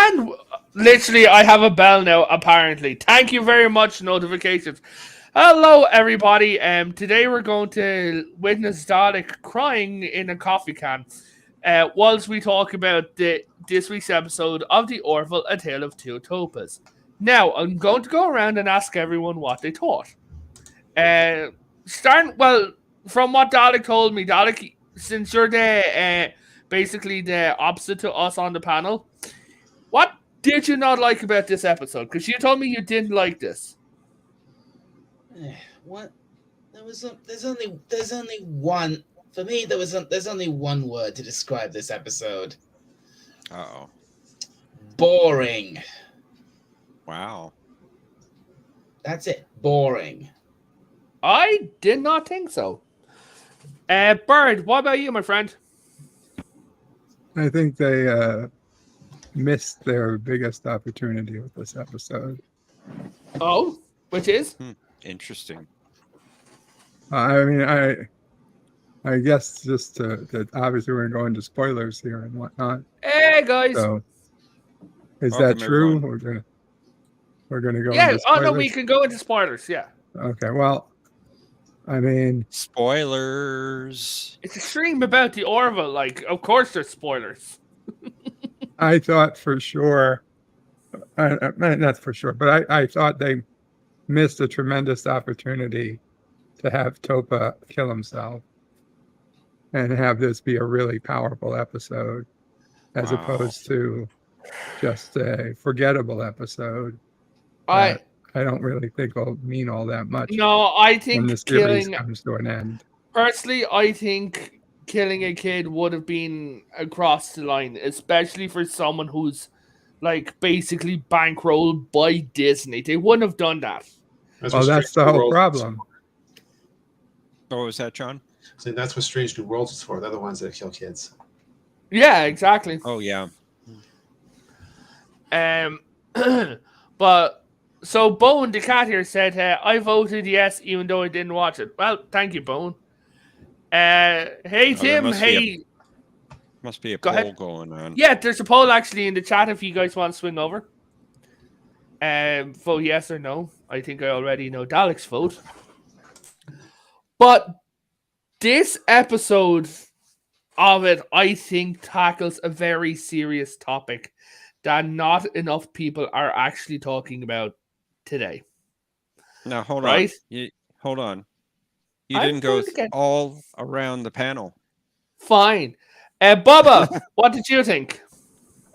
And literally, I have a bell now, apparently. Thank you very much, notifications. Hello, everybody. Today we're going to witness Dalek crying in a coffee can whilst we talk about this week's episode of the Orville, A Tale of Two Topas. Now, I'm going to go around and ask everyone what they thought. From what Dalek told me, Dalek, since you're basically the opposite to us on the panel, what did you not like about this episode? Because you told me you didn't like this. What? There's only one. For me, there's only one word to describe this episode. Uh-oh. Boring. Wow. That's it. Boring. I did not think so. Bird, what about you, my friend? I think they missed their biggest opportunity with this episode. Oh, which is? Interesting. I mean, I guess just that obviously we're going to spoilers here and whatnot. Hey, guys. So, is Welcome, that true? everyone. We're gonna go. Yeah. Into spoilers? Oh no, we can go into spoilers. Yeah. Okay. Well, I mean, Spoilers. It's a stream about the Orville. Like, of course, there's spoilers. I thought for sure, not for sure, but I thought they missed a tremendous opportunity to have Topa kill himself and have this be a really powerful episode as opposed to just a forgettable episode. I don't really think will mean all that much. No, I think when the series comes to an end. Personally, I think killing a kid would have been across the line, especially for someone who's like basically bankrolled by Disney. They wouldn't have done that. That's the whole problem. What was that, John? So that's what Strange New Worlds is for. They're the ones that kill kids. Yeah, exactly. Oh yeah. But so Bone the cat here said, I voted yes even though I didn't watch it. Well, thank you, Bone. Hey Tim, Must be a Go poll ahead. going on. Yeah, there's a poll actually in the chat if you guys want to swing over. Vote yes or no. I think I already know Dalek's vote. But this episode of it, I think, tackles a very serious topic that not enough people are actually talking about today. Now hold Right? on. Hold on. You I'm didn't go going to get- all around the panel. Fine. Bubba, what did you think?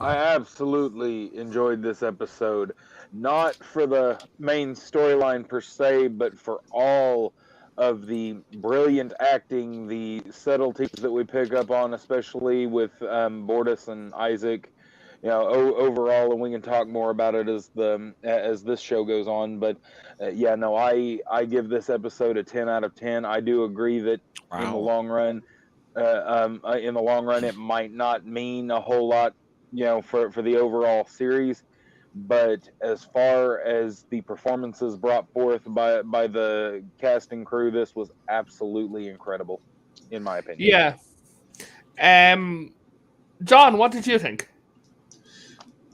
I absolutely enjoyed this episode. Not for the main storyline per se, but for all of the brilliant acting, the subtleties that we pick up on, especially with Bortus and Isaac. You know, overall, and we can talk more about it as this show goes on. But I give this episode a 10 out of 10. I do agree that in the long run, it might not mean a whole lot, you know, for the overall series. But as far as the performances brought forth by the cast and crew, this was absolutely incredible, in my opinion. Yeah. John, what did you think?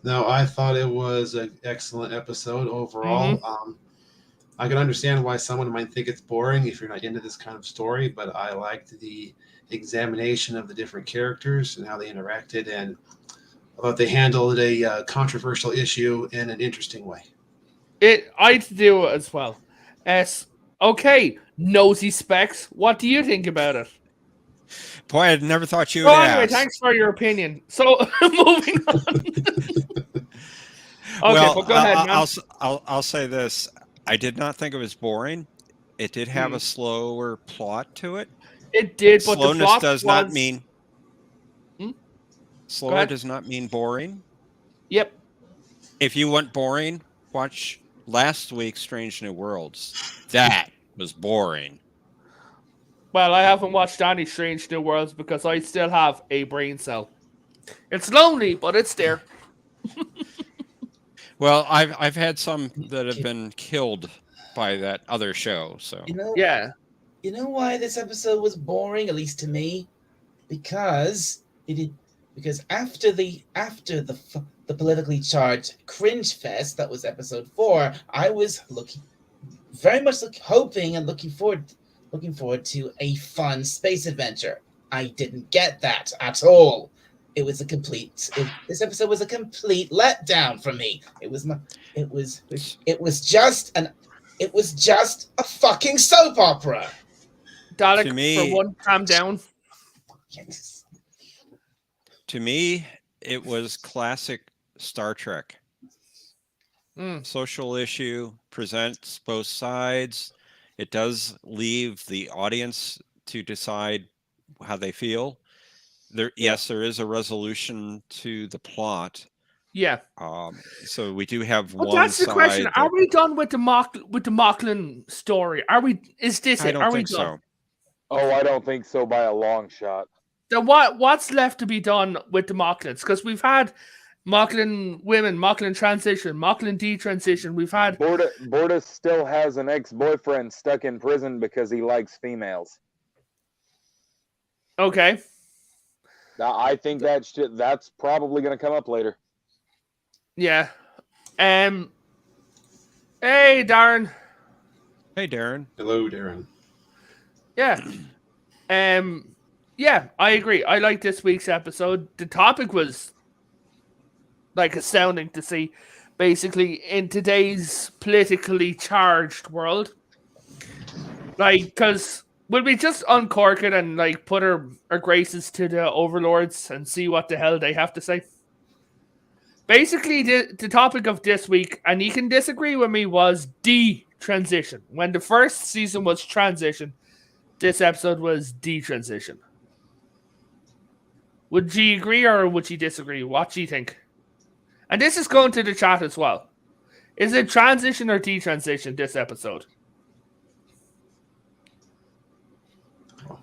No, I thought it was an excellent episode overall. Mm-hmm. I can understand why someone might think it's boring if you're not into this kind of story, but I liked the examination of the different characters and how they interacted, and I thought they handled a controversial issue in an interesting way. I do as well. Okay, Nosy Specs, what do you think about it? Boy, I never thought you would Anyway, ask. thanks for your opinion. So, moving on. Okay, but go ahead, man. I'll say this. I did not think it was boring. It did have a slower plot to it. It did, but slowness the plot does not mean Hmm? slower does not mean boring. Yep. If you want boring, watch last week's Strange New Worlds. That was boring. Well, I haven't watched any Strange New Worlds because I still have a brain cell. It's lonely, but it's there. Well, I've had some that have been killed by that other show. So Yeah. You know why this episode was boring, at least to me? Because after the the politically charged cringe fest that was episode 4, I was hoping and looking forward to a fun space adventure. I didn't get that at all. This episode was a complete letdown for me. It was just a fucking soap opera. Dalek, To me- for one, calm down. Yes. To me, it was classic Star Trek. Social issue, presents both sides. It does leave the audience to decide how they feel. Yes, there is a resolution to the plot. Yeah. So we do have But one that's the side. question. Are we done with the Moclan story? Is this I it? don't Are we think done? so. Oh, I don't think so by a long shot. Then what's left to be done with the Moclans? Because we've had Moclan women, Moclan transition, Moclan detransition. We've had Borda still has an ex-boyfriend stuck in prison because he likes females. okay. Now, I think that's probably going to come up later. Yeah. Hey, Darren. Hey, Darren. Hello, Darren. Yeah. Yeah, I agree. I like this week's episode. The topic was like astounding to see. Basically, in today's politically charged world, like, because will we just uncork it and like put our graces to the overlords and see what the hell they have to say? Basically, the topic of this week, and you can disagree with me, was detransition. When the first season was transition, this episode was detransition. Would you agree or would you disagree? What do you think? And this is going to the chat as well. Is it transition or detransition this episode? Go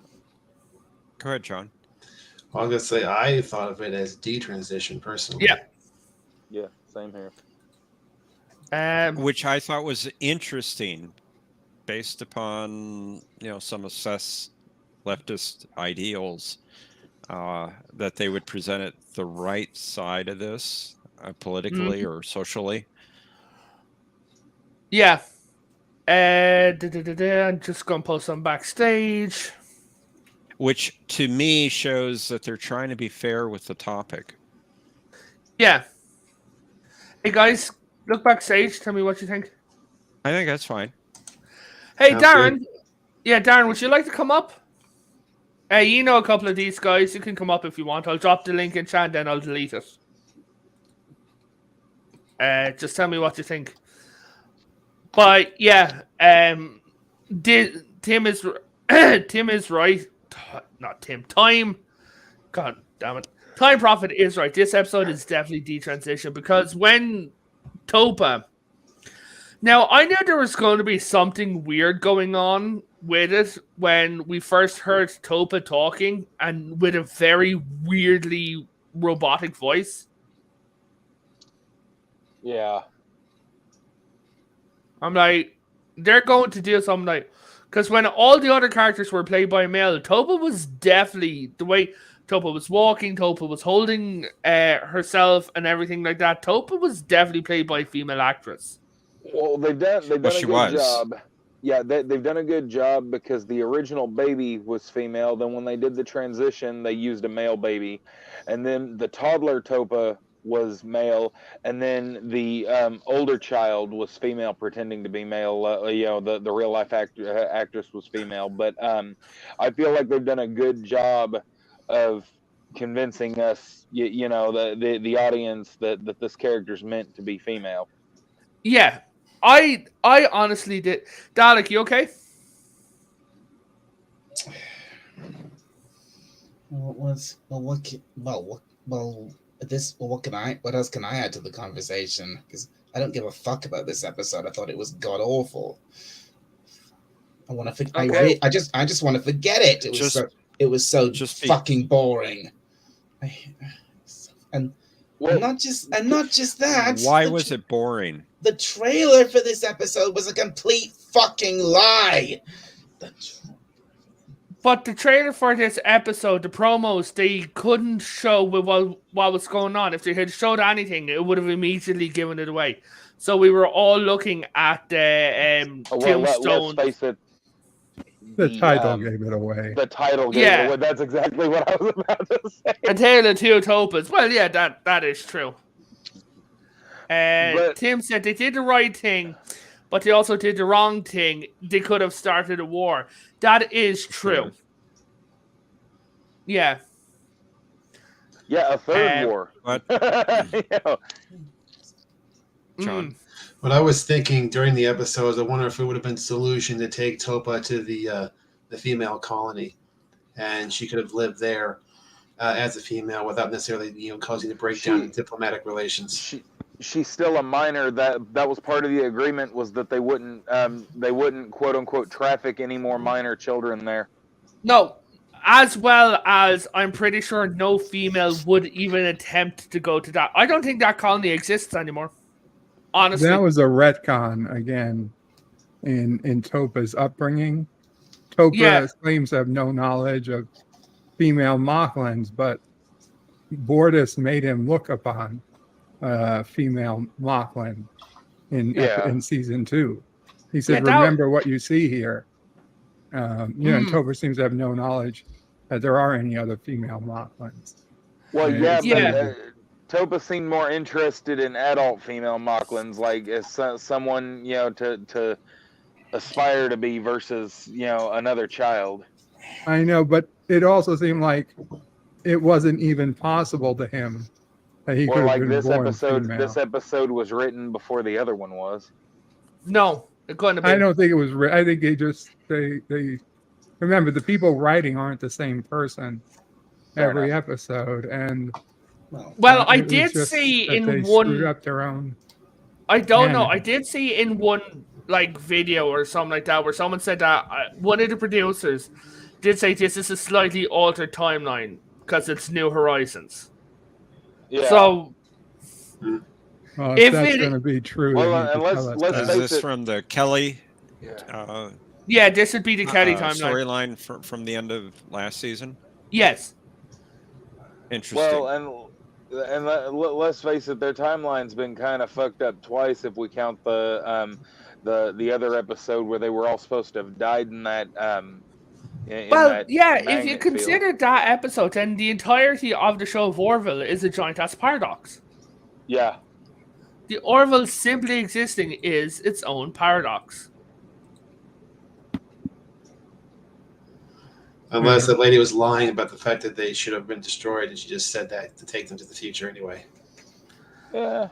ahead, John. Well, I was gonna say I thought of it as detransition personally. Yeah. Yeah, same here. Which I thought was interesting, based upon some assessed leftist ideals, that they would present it the right side of this, politically or socially. Yeah. I'm just going to post some backstage. Which to me shows that they're trying to be fair with the topic. Yeah. Hey guys, look backstage. Tell me what you think. I think that's fine. Hey Sounds Darren. good. Yeah, Darren, would you like to come up? Hey, you know a couple of these guys. You can come up if you want. I'll drop the link in chat, then I'll delete it. Just tell me what you think. But yeah, Tim is Tim is right. Not Tim. Time. God damn it. Time Prophet is right. This episode is definitely detransition because when Topa. Now I knew there was going to be something weird going on with it when we first heard Topa talking and with a very weirdly robotic voice. Yeah. I'm like, they're going to do something like, because when all the other characters were played by male, Topa was definitely, the way Topa was walking, Topa was holding herself and everything like that, Topa was definitely played by a female actress. Well, they've done a good was. job. Yeah, they've done a good job because the original baby was female. Then when they did the transition, they used a male baby. And then the toddler Topa was male. And then the older child was female pretending to be male. The real life actress was female. But I feel like they've done a good job of convincing us, the audience that this character's meant to be female. Yeah, I honestly did. Dalek, you okay? What else can I add to the conversation? Because I don't give a fuck about this episode. I thought it was god awful. I want to. Okay. I just want to forget it. It was so fucking boring. And not just that. Why was it boring? The trailer for this episode was a complete fucking lie. But the trailer for this episode, the promos, they couldn't show what was going on. If they had showed anything, it would have immediately given it away. So we were all looking at the tombstone. Let's face it. The title gave it away. The title gave it away. That's exactly what I was about to say. A Tale of Two Topas. Well, yeah, that is true. Tim said they did the right thing, but they also did the wrong thing. They could have started a war. That is true. Yeah. Yeah, a third war. What? John. What I was thinking during the episode, I wonder if it would have been a solution to take Topa to the female colony, and she could have lived there as a female without necessarily causing a breakdown in diplomatic relations. She's still a minor. That was part of the agreement, was that they wouldn't quote unquote traffic any more minor children there. No, as well as I'm pretty sure no female would even attempt to go to that. I don't think that colony exists anymore. Honestly, that was a retcon again in Topa's upbringing. Topa claims to have no knowledge of female Moclans, but Bordis made him look upon female Moclan in season 2. He said, "Remember what you see here." And Topa seems to have no knowledge that there are any other female Moclans. Well, Topa seemed more interested in adult female Moclans, like as someone to aspire to be versus another child. I know, but it also seemed like it wasn't even possible to him that he could have been born female. This episode was written before the other one was. No, it couldn't have been. I don't think it was. I think they remember, the people writing aren't the same person every episode, and I did see in one up their own. I don't know. I did see in one video or something like that where someone said that one of the producers did say this is a slightly altered timeline because it's New Horizons. Yeah. So if that's going to be true, is this from the Kelly? Yeah, this would be the Kelly timeline. Storyline from the end of last season. Yes. Interesting. Well, and let's face it, their timeline's been kind of fucked up twice if we count the other episode where they were all supposed to have died in that. If you consider that episode, then the entirety of the show of Orville is a giant ass paradox. Yeah. The Orville simply existing is its own paradox. Unless the lady was lying about the fact that they should have been destroyed, and she just said that to take them to the future anyway. Yeah.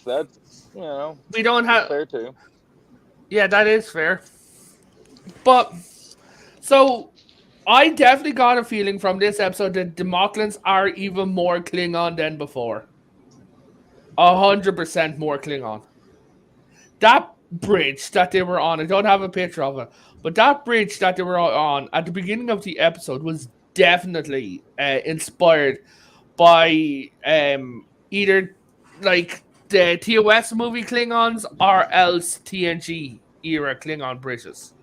That's we don't have fair too. Yeah, that is fair. But so I definitely got a feeling from this episode that the Moclans are even more Klingon than before. 100% more Klingon. That bridge that they were on, I don't have a picture of it, but that bridge that they were on at the beginning of the episode was definitely inspired by either like the TOS movie Klingons or else TNG era Klingon bridges.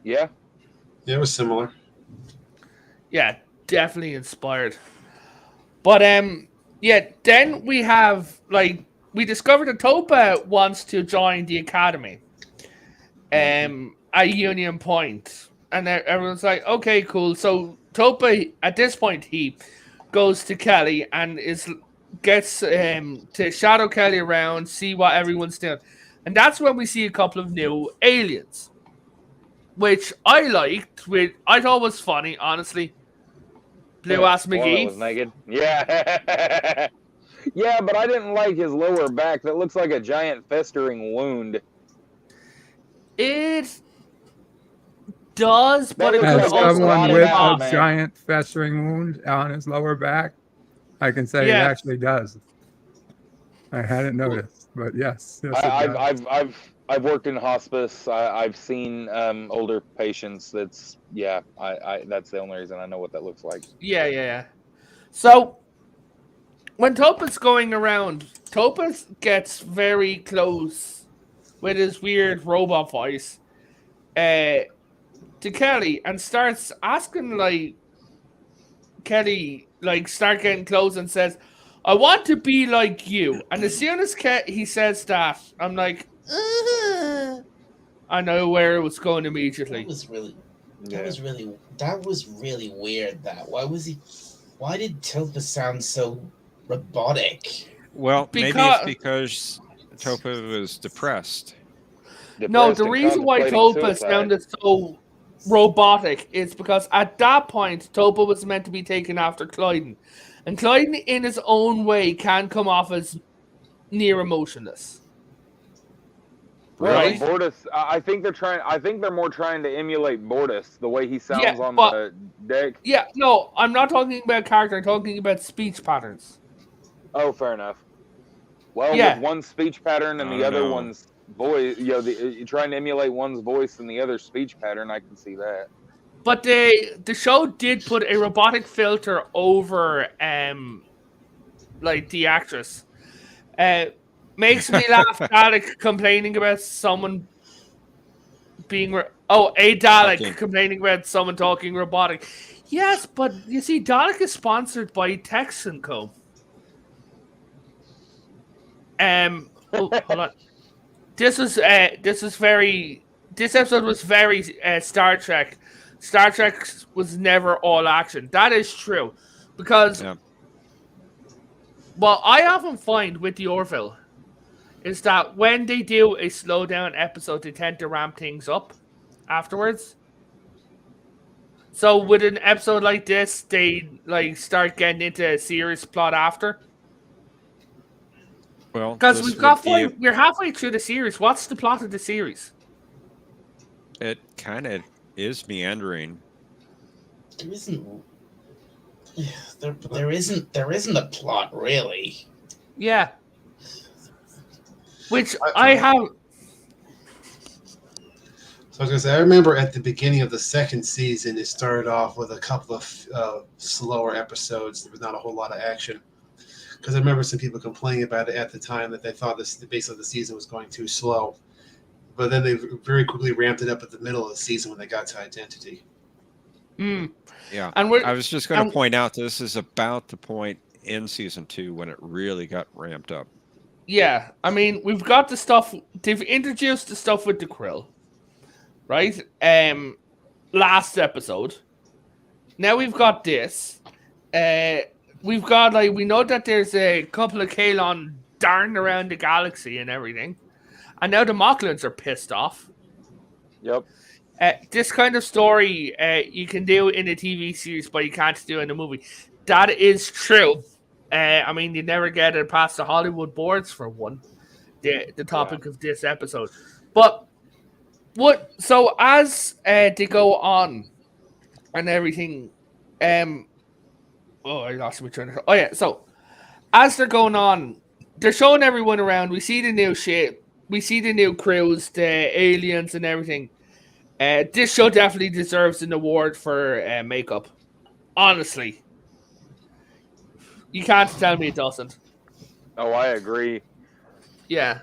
Yeah. Yeah, it was similar. Yeah, definitely inspired. But then we have we discovered that Topa wants to join the academy at Union Point. And everyone's like, okay, cool. So Topa, at this point, he goes to Kelly and gets to shadow Kelly around, see what everyone's doing. And that's when we see a couple of new aliens, which I liked. I thought was funny, honestly. Blue Ass McGee. Was naked. Yeah. Yeah, but I didn't like his lower back. That looks like a giant festering wound. It does, but it as could also someone be with off. a giant festering wound on his lower back, I can say it actually does. I hadn't noticed, but yes. I've worked in hospice. I've seen older patients. That's that's the only reason I know what that looks like. Yeah. So when Topa's going around, Topas gets very close with his weird robot voice to Kelly and starts asking like Kelly, like start getting close and says, "I want to be like you." And as soon as he says that, I'm like, I know where it was going That immediately. was really Yeah. that was really weird. Why did Topa sound so robotic? Well, maybe Because- it's because Topa was depressed. No, Depressed the and reason why contemplating Topa suicide. sounded so robotic is because at that point Topa was meant to be taken after Clyden, and Clyden in his own way can come off as near emotionless. Well, Right? Bortus, I think they're more trying to emulate Bortus, the way he sounds on but- the deck. Yeah, no, I'm not talking about character. I'm talking about speech patterns. Oh, fair enough. Well, Yeah. with one speech pattern and I the don't other know. one's voice, you're trying to emulate one's voice and the other speech pattern. I can see that. But the show did put a robotic filter over like the actress. Makes me laugh. Dalek complaining about someone being a Dalek Talking. complaining about someone talking robotic. Yes, but you see, Dalek is sponsored by Texan Co. Hold on. This episode was very Star Trek. Star Trek was never all action. That is true, because Yeah. what I often find with the Orville is that when they do a slow down episode, they tend to ramp things up afterwards. So with an episode like this, they like start getting into a serious plot after. Well, Because this we've got would be- we're halfway through the series. What's the plot of the series? It kind of is meandering. There isn't. There isn't a plot really. Yeah. Which I have. So I was gonna say, I remember at the beginning of the second season, it started off with a couple of slower episodes. There was not a whole lot of action, because I remember some people complaining about it at the time that they thought the base of the season was going too slow. But then they very quickly ramped it up at the middle of the season when they got to Identity. Yeah. And we're, I was just going and- to point out this is about the point in season 2 when it really got ramped up. yeah, I mean, we've got the stuff. They've introduced the stuff with the krill, right? Last episode. Now we've got this. We've got we know that there's a couple of Kalon darting around the galaxy and everything, and now the Moclans are pissed off. Yep. This kind of story you can do in a TV series, but you can't do in a movie. That is true. I mean, you never get it past the Hollywood boards for one. The topic of this episode, but so as they go on and everything, I lost my train of thought. Oh yeah, so as they're going on, they're showing everyone around. We see the new shit. We see the new crews, the aliens, and everything. This show definitely deserves an award for makeup. Honestly. You can't tell me it doesn't. Oh, I agree. Yeah.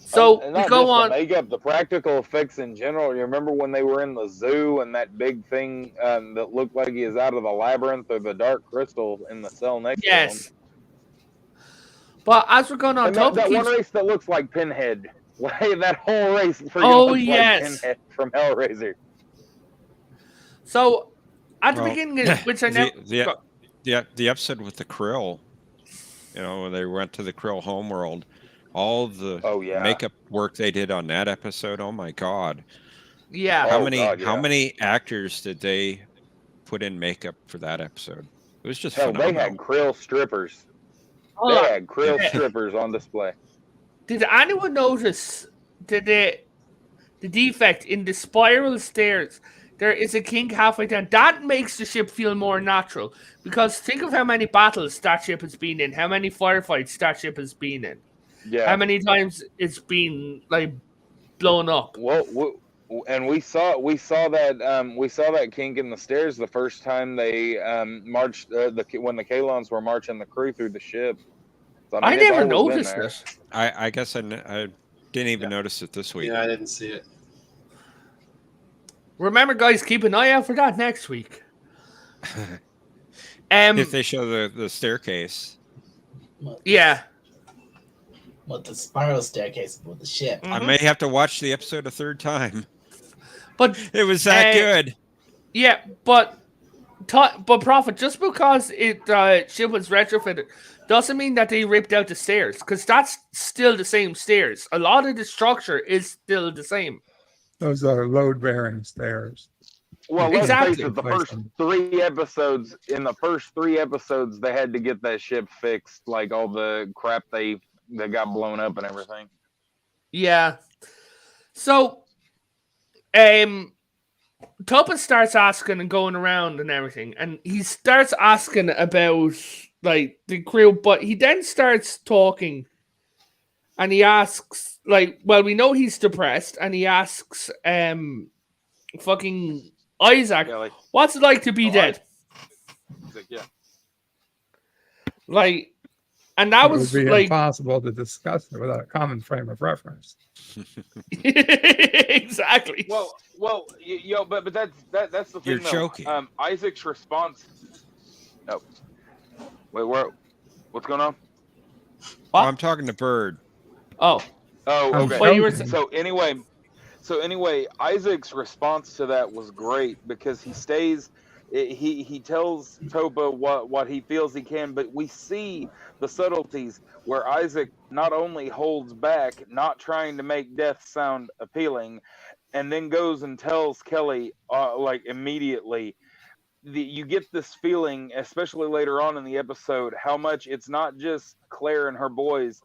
So And we not go just on. the makeup, the practical effects in general. You remember when they were in the zoo and that big thing that looked like he is out of the labyrinth or the dark crystal in the cell next to him? Yes. But as we're going on, And that Topa one keeps... race that looks like Pinhead. Like that whole race freaking Oh, looks yes. like Pinhead from Hellraiser. So at the Well, beginning, which I never... The episode with the krill, when they went to the krill homeworld, all the Oh, yeah. makeup work they did on that episode, oh my god. Yeah. Oh, How many God, how yeah. many actors did they put in makeup for that episode? It was just Hell, they phenomenal. had krill strippers. Hold They on. had krill strippers on display. Did anyone notice the defect in the spiral stairs? There is a kink halfway down. That makes the ship feel more natural. Because think of how many battles that ship has been in, how many firefights that ship has been in, Yeah. how many times it's been blown up. Well, and we saw that kink in the stairs the first time they marched when the Kalons were marching the crew through the ship. So, I mean, it's never always been noticed there. it. I guess I didn't even notice it this week. Yeah, I didn't see it. Remember, guys, keep an eye out for that next week. If they show the staircase. Yeah. Well, the spiral staircase with the ship. I may have to watch the episode a third time. But it was that good. Yeah, but Prophet, just because it ship was retrofitted doesn't mean that they ripped out the stairs, because that's still the same stairs. A lot of the structure is still the same. Those are load-bearing stairs. Well, Exactly. let's face it, the first 3 episodes, they had to get that ship fixed, like all the crap that got blown up and everything. Yeah. So, Topa starts asking and going around and everything, and he starts asking about like the crew, but he then starts talking, and he asks, like, well, we know he's depressed, and he asks, fucking Isaac, what's it like to be dead? Like, yeah. Like, and that it was would be like impossible to discuss it without a common frame of reference. Exactly. Well, but that's the thing. You're joking. Isaac's response. No. Wait, what's going on? What? I'm talking to Bird. Oh, okay. Well, you were So anyway, Isaac's response to that was great, because he stays. He tells Topa what he feels he can, but we see the subtleties where Isaac not only holds back, not trying to make death sound appealing, and then goes and tells Kelly like immediately. You get this feeling, especially later on in the episode, how much it's not just Claire and her boys.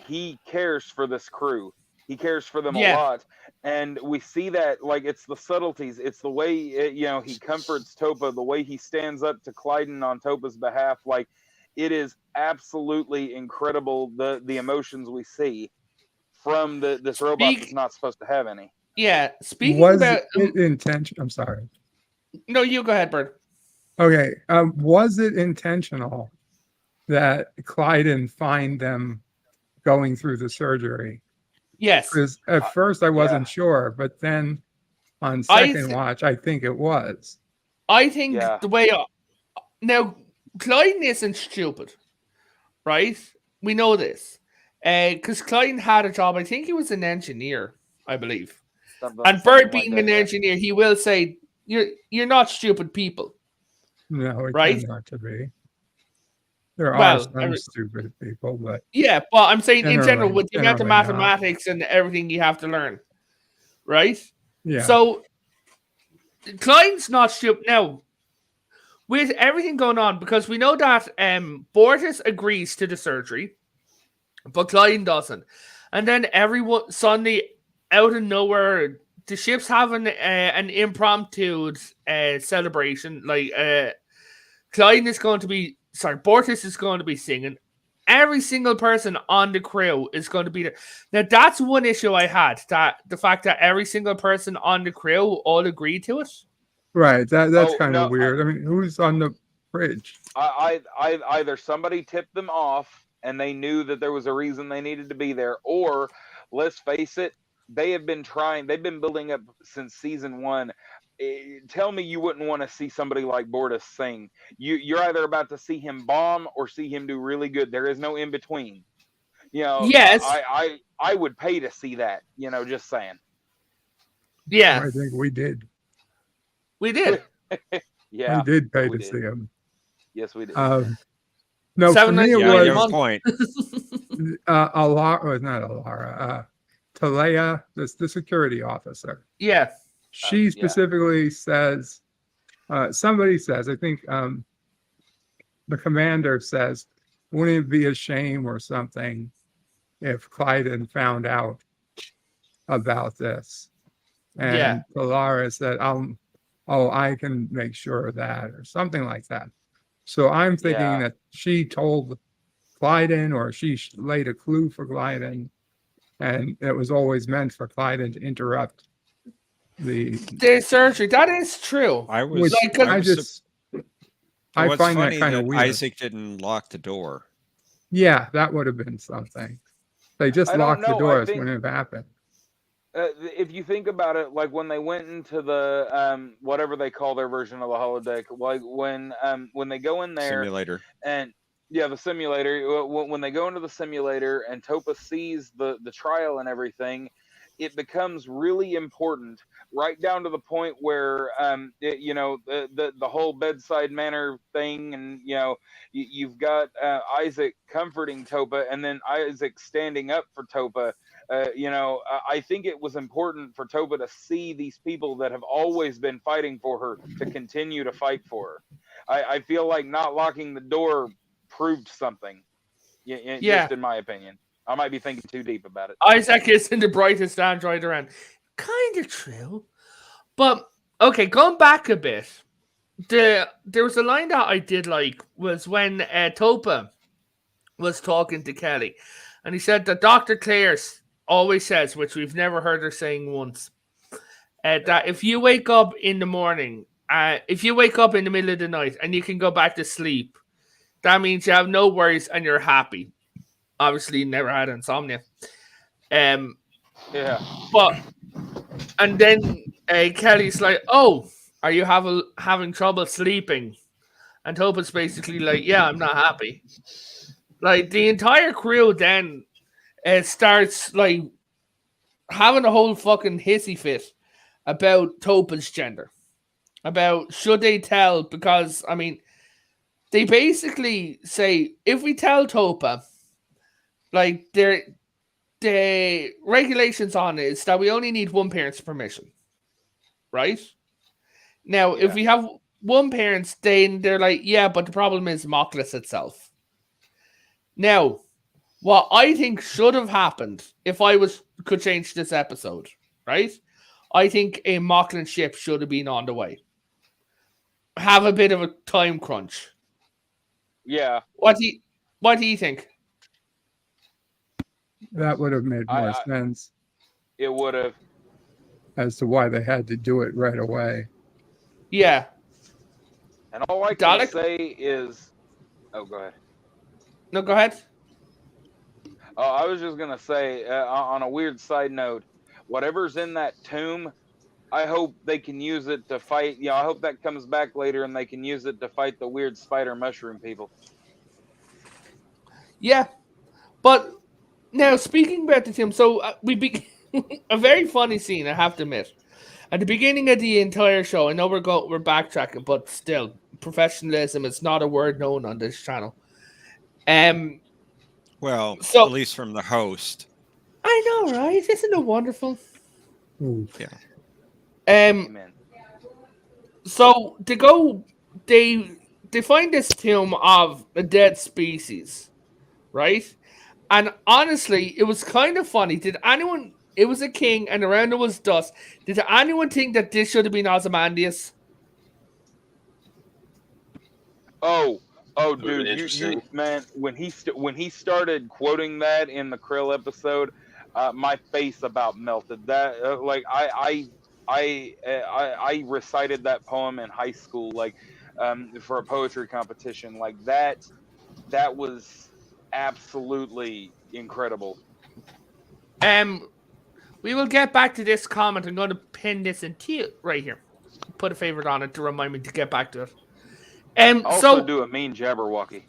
He cares for this crew. He cares for them a lot. And we see that, like, it's the subtleties. It's the way, he comforts Topa, the way he stands up to Clyden on Topa's behalf. Like, it is absolutely incredible, the emotions we see from this robot that's not supposed to have any. Yeah, speaking was about... it intentional? I'm sorry. No, you go ahead, Bird. Okay. Was it intentional that Clyden find them going through the surgery? Yes. Because at first I wasn't sure, but then on second watch, I think it was. I think the way... Now, Clyden isn't stupid, right? We know this. Because Clyden had a job. I think he was an engineer, I believe. And Bird being an engineer, he will say, you're not stupid people. No, it right? tend not to be. There are some stupid people, but... Yeah, but I'm saying in general, with the amount of mathematics and everything you have to learn, right? Yeah. So, Clyden's not stupid. Now, with everything going on, because we know that Bortus agrees to the surgery, but Clyden doesn't. And then everyone, suddenly, out of nowhere, the ship's having an impromptu celebration. Like, Clyden is going to be... Sorry, Bortus is going to be singing. Every single person on the crew is going to be there. Now, that's one issue I had. That the fact that every single person on the crew all agreed to it. Right. That's kind of weird. I mean, who's on the bridge? Either somebody tipped them off and they knew that there was a reason they needed to be there, or, let's face it, they've been building up since season 1. Tell me you wouldn't want to see somebody like Bortus sing. You're either about to see him bomb or see him do really good. There is no in between. Yes. I would pay to see that. Just saying. Yeah, I think we did. We did. Yeah, we did pay to see him. Yes, we did. No, for me it was your point. Alara, not Alara. Talea, the security officer. Yeah. She specifically says, somebody says, I think the commander says, wouldn't it be a shame or something if Clyden found out about this? And Talara said, I can make sure of that, or something like that. So I'm thinking that she told Clyden, or she laid a clue for Clyden, and it was always meant for Clyden to interrupt the surgery. That is true. I find that kind of weird. Isaac didn't lock the door. Yeah, that would have been something. They just locked the doors when it happened. if you think about it, like when they went into the whatever they call their version of the holodeck, like when they go in there Simulator. and yeah, the simulator. When they go into the simulator and Topa sees the trial and everything, it becomes really important, right down to the point where the whole bedside manner thing, and you've got Isaac comforting Topa, and then Isaac standing up for Topa. I think it was important for Topa to see these people that have always been fighting for her to continue to fight for her. I feel like not locking the door proved something. Yeah, just in my opinion. I might be thinking too deep about it. Isaac isn't the brightest android around. Kind of true. But, okay, going back a bit, there was a line that I did like, was when Topa was talking to Kelly. And he said that Dr. Clares always says, which we've never heard her saying once, that if you wake up in the morning, if you wake up in the middle of the night and you can go back to sleep, that means you have no worries and you're happy. Obviously, you never had insomnia. But, and then Kelly's like, oh, are you having trouble sleeping? And Topa's basically like, yeah, I'm not happy. Like, the entire crew then starts, like, having a whole fucking hissy fit about Topa's gender. About should they tell, because, I mean, they basically say, if we tell Topa, like, the regulations on it is that we only need one parent's permission. Right? Now, if we have one parent, then they're like, yeah, but the problem is Moclan itself. Now, what I think should have happened, if I could change this episode, right? I think a Moclan ship should have been on the way. Have a bit of a time crunch. Yeah. What do you think? That would have made more sense. It would have. As to why they had to do it right away. Yeah. And all I can say is... Oh, go ahead. No, go ahead. I was just going to say, on a weird side note, whatever's in that tomb, I hope they can use it to fight... I hope that comes back later and they can use it to fight the weird spider mushroom people. Yeah. But, now, speaking about the tomb, so a very funny scene, I have to admit. At the beginning of the entire show, I know we're backtracking, but still, professionalism is not a word known on this channel. Well, so, at least from the host. I know, right? Isn't it wonderful? Yeah. Amen. So they find this tomb of a dead species, right? And honestly, it was kind of funny. It was a king, and around it was dust. Did anyone think that this should have been Ozymandias? Oh, dude, you man, when he started quoting that in the Krill episode, my face about melted. That I recited that poem in high school, like for a poetry competition. Like that was absolutely incredible. We will get back to this comment. I'm going to pin this into right here. Put a favorite on it to remind me to get back to it. Also do a mean Jabberwocky.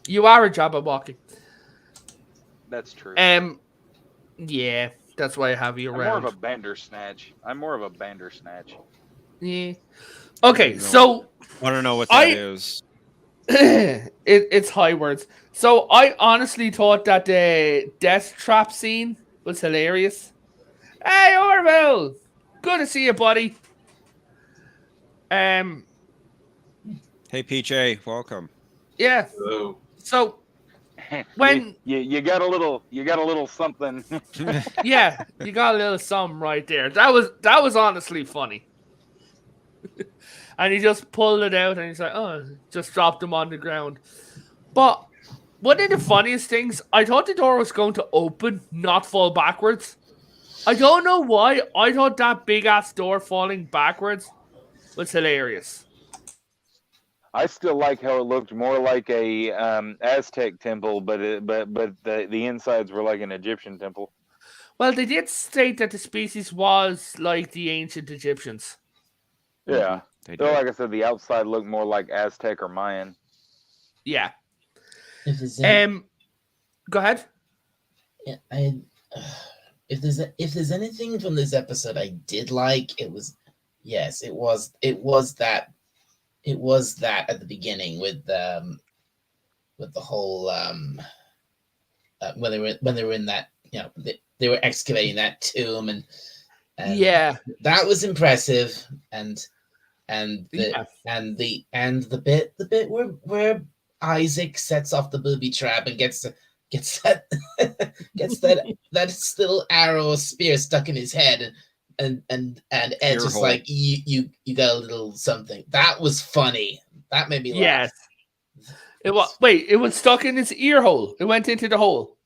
You are a Jabberwocky. That's true. Yeah, that's why I have you around. I'm more of a Bandersnatch. Yeah. Okay, so... I want to know what that is. It's high words. So I honestly thought that the death trap scene was hilarious. Hey, Orville! Good to see you, buddy. Hey, PJ, welcome. Yeah. Hello. So when you got a little something. Yeah, you got a little something right there. That was honestly funny. And he just pulled it out and he's like, oh, just dropped him on the ground. But one of the funniest things, I thought the door was going to open, not fall backwards. I don't know why. I thought that big ass door falling backwards was hilarious. I still like how it looked more like a Aztec temple, but the insides were like an Egyptian temple. Well, they did state that the species was like the ancient Egyptians. Yeah. They Though, do. like I said, the outside looked more like Aztec or Mayan. Yeah. If there's any, Go ahead. if there's anything from this episode I did like, it was that at the beginning with the whole when they were in that, they were excavating that tomb, and Yeah. that was impressive, and Yeah. the bit where Isaac sets off the booby trap and gets that little arrow or spear stuck in his head, and Ed Ear just hole. like, you got a little something. That was funny. That made me laugh. Yes. It was stuck in his ear hole. It went into the hole.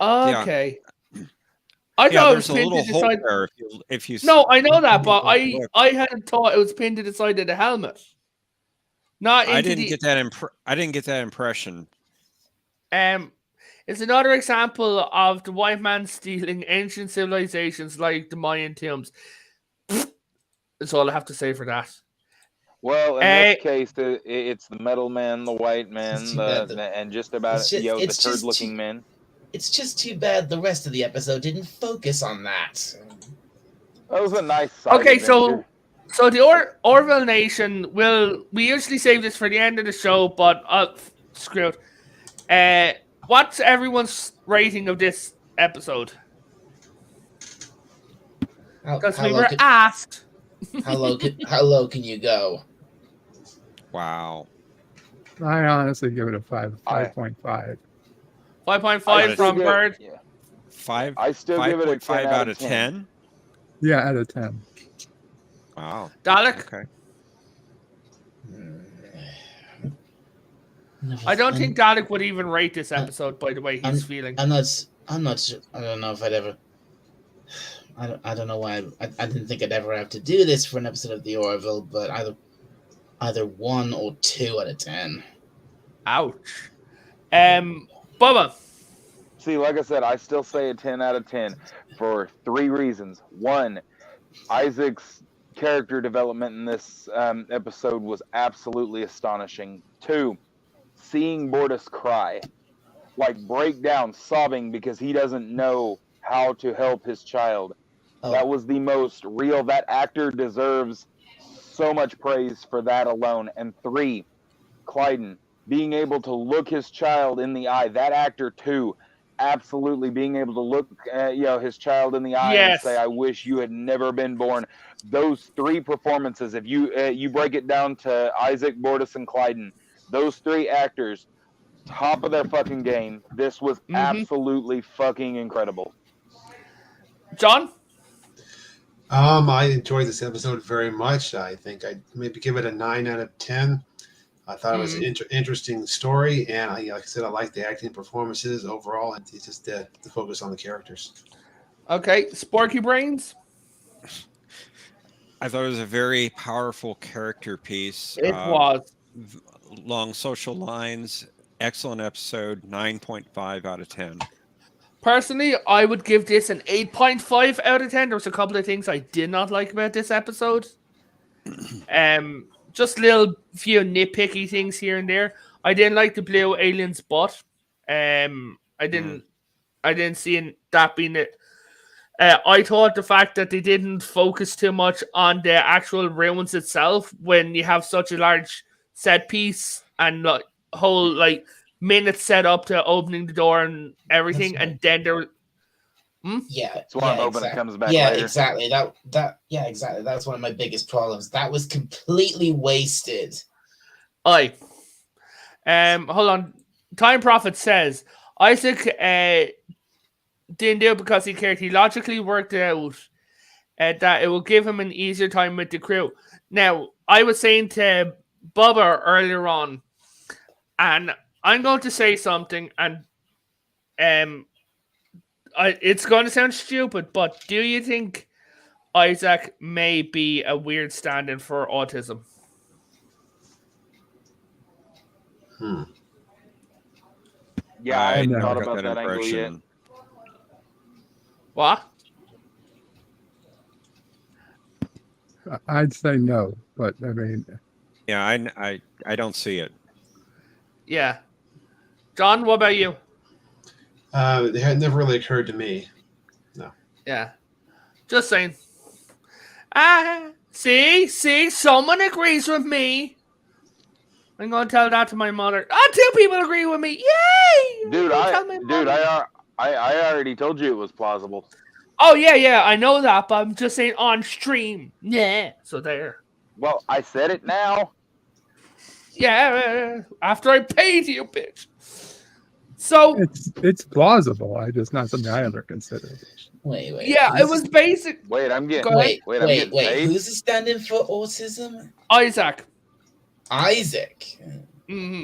Okay. I thought it was there's a pinned to little the hole side. there if you No, I know that, if but you look. I hadn't thought it was pinned to the side of the helmet. Not into I didn't get that impression. It's another example of the white man stealing ancient civilizations like the Mayan tombs. That's all I have to say for that. Well, in this case, it's the metal man, the white man, and just about the turd-looking men. It's just too bad the rest of the episode didn't focus on that. That was a nice side Okay, adventure. so the Orville Nation we usually save this for the end of the show, but screw it. What's everyone's rating of this episode? Because we were asked. How low can you go? Wow. I honestly give it a 5.5. 5.5 from Bird. Yeah. I still give it a 5 10 out of 10. Yeah, out of 10. Wow. Dalek? Okay. I don't think Dalek would even rate this episode, by the way he's feeling. I'm not sure. I don't know if I'd ever. I don't know why I didn't think I'd ever have to do this for an episode of the Orville, but either 1 or 2 out of 10. Ouch. Bubba. See, like I said, I still say a 10 out of 10 for 3 reasons. 1, Isaac's character development in this episode was absolutely astonishing. 2, seeing Bortus cry, like break down, sobbing because he doesn't know how to help his child. Oh. That was the most real. That actor deserves so much praise for that alone. And 3, Clyden being able to look his child in the eye. That actor too, absolutely being able to look his child in the eye and say, "I wish you had never been born." Those 3 performances, if you break it down to Isaac, Bortus, and Clyden, those 3 actors, top of their fucking game. This was absolutely fucking incredible. John? I enjoyed this episode very much. I think I'd maybe give it a 9 out of 10. I thought it was an interesting story, and like I said, I like the acting performances overall, and it's just the focus on the characters. Okay, Sporky Brains? I thought it was a very powerful character piece. It was. Long social lines, excellent episode, 9.5 out of 10. Personally, I would give this an 8.5 out of 10. There was a couple of things I did not like about this episode. Just little few nitpicky things here and there. I didn't like the blue alien's butt. I didn't see that being it. I thought the fact that they didn't focus too much on the actual ruins itself when you have such a large set piece and whole minutes set up to opening the door and everything, That's right. and then there. Yeah, It's one hoping it comes back Yeah, later. exactly. Exactly. That's one of my biggest problems. That was completely wasted. Hold on. Time Prophet says Isaac didn't do it because he cared. He logically worked it out that it will give him an easier time with the crew. Now, I was saying to Bubba earlier on, and I'm going to say something, and it's going to sound stupid, but do you think Isaac may be a weird stand-in for autism? Yeah, I hadn't never thought got about that angle yet. What? I'd say no, but I mean, Yeah, I don't see it. Yeah. John, what about you? It had never really occurred to me. Yeah. Just saying. Ah, see, someone agrees with me. I'm gonna tell that to my mother. Oh, 2 people agree with me. Yay! Dude, I'm gonna tell my mother. I already told you it was plausible. Oh yeah, I know that, but I'm just saying on stream. Yeah. So there. Well, I said it now. Yeah. After I paid you, bitch. So it's plausible. I just not something I ever considered. Wait. yeah, it was basic. Wait, I'm getting. Go ahead. I'm getting Wait. paid. Who's standing for autism? Isaac. Isaac. hmm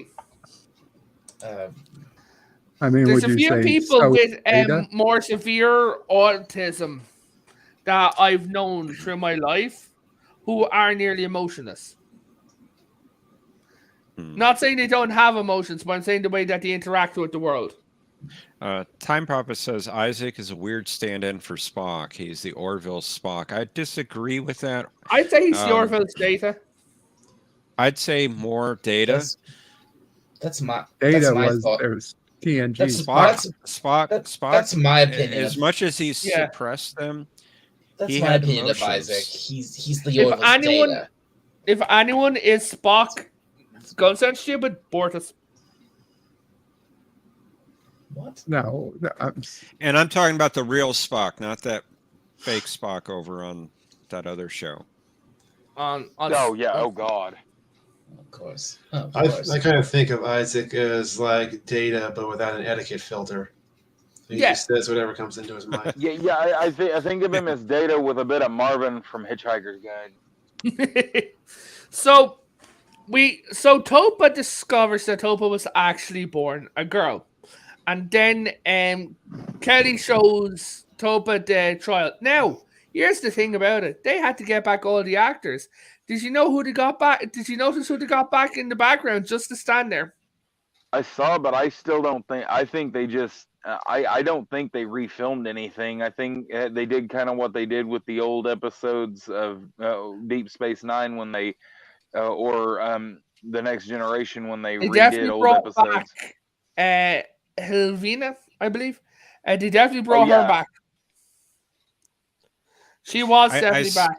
I mean, There's would a you few say people so with data? more severe autism that I've known through my life who are nearly emotionless. Not saying they don't have emotions, but I'm saying the way that they interact with the world. Time Prophet says Isaac is a weird stand-in for Spock. He's the Orville Spock. I disagree with that. I'd say he's the Orville's Data. I'd say more Data. That's my Data my was thought. there's TNG. That's Spock. my opinion. As much as he suppressed them, That's he my had opinion emotions. of Isaac. He's the Orville's Data. If anyone is Spock, it's gonna sound stupid, Bortus. What? No, And I'm talking about the real Spock, not that fake Spock over on that other show. Oh yeah. Oh God. Of course. I kind of think of Isaac as like Data, but without an etiquette filter. He just says whatever comes into his mind. Yeah. I think of him as Data with a bit of Marvin from Hitchhiker's Guide. So Topa discovers that Topa was actually born a girl. And then Kelly shows Topa the trial. Now, here's the thing about it. They had to get back all the actors. Did you know who they got back? Did you notice who they got back in the background just to stand there? I saw, but I still don't think. I think they just. I don't think they refilmed anything. I think they did kind of what they did with the old episodes of Deep Space Nine when they, or the Next Generation when they redid old episodes. Back, Helvina, I believe. They definitely brought her back. She was definitely back.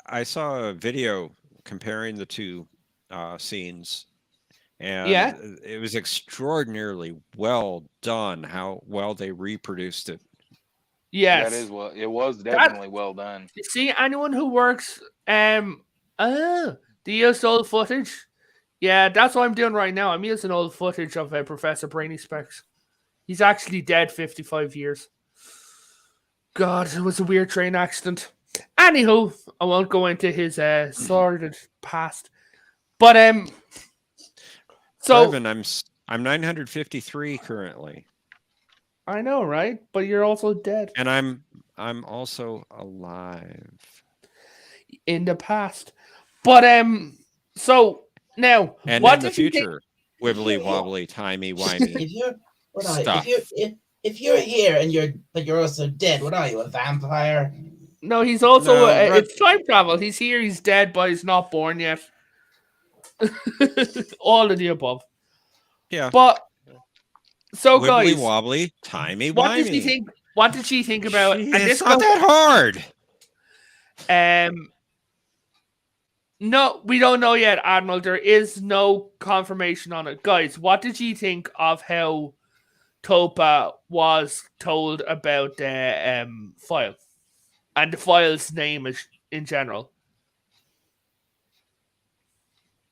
I saw a video comparing the two scenes, and it was extraordinarily well done. How well they reproduced it. Yes, it was definitely well done. You see, anyone who works, the used old footage. Yeah, that's what I'm doing right now. I'm using old footage of Professor Brainy Specs. He's actually dead 55 years. God, it was a weird train accident. Anywho, I won't go into his sordid past. But so Evan, I'm 953 currently. I know, right? But you're also dead. And I'm also alive. In the past. But so now and what in the future, wibbly wobbly, timey wimey. If you're here and you're also dead, what are you, a vampire? No, he's also it's time travel. He's here, he's dead, but he's not born yet. All of the above. Yeah. But so wibbly guys, wobbly, timey what wimey. did she think? What did she think about? And it's not that hard. No, we don't know yet, Admiral. There is no confirmation on it. Guys, what did you think of how Topa was told about the file? And the file's name is in general.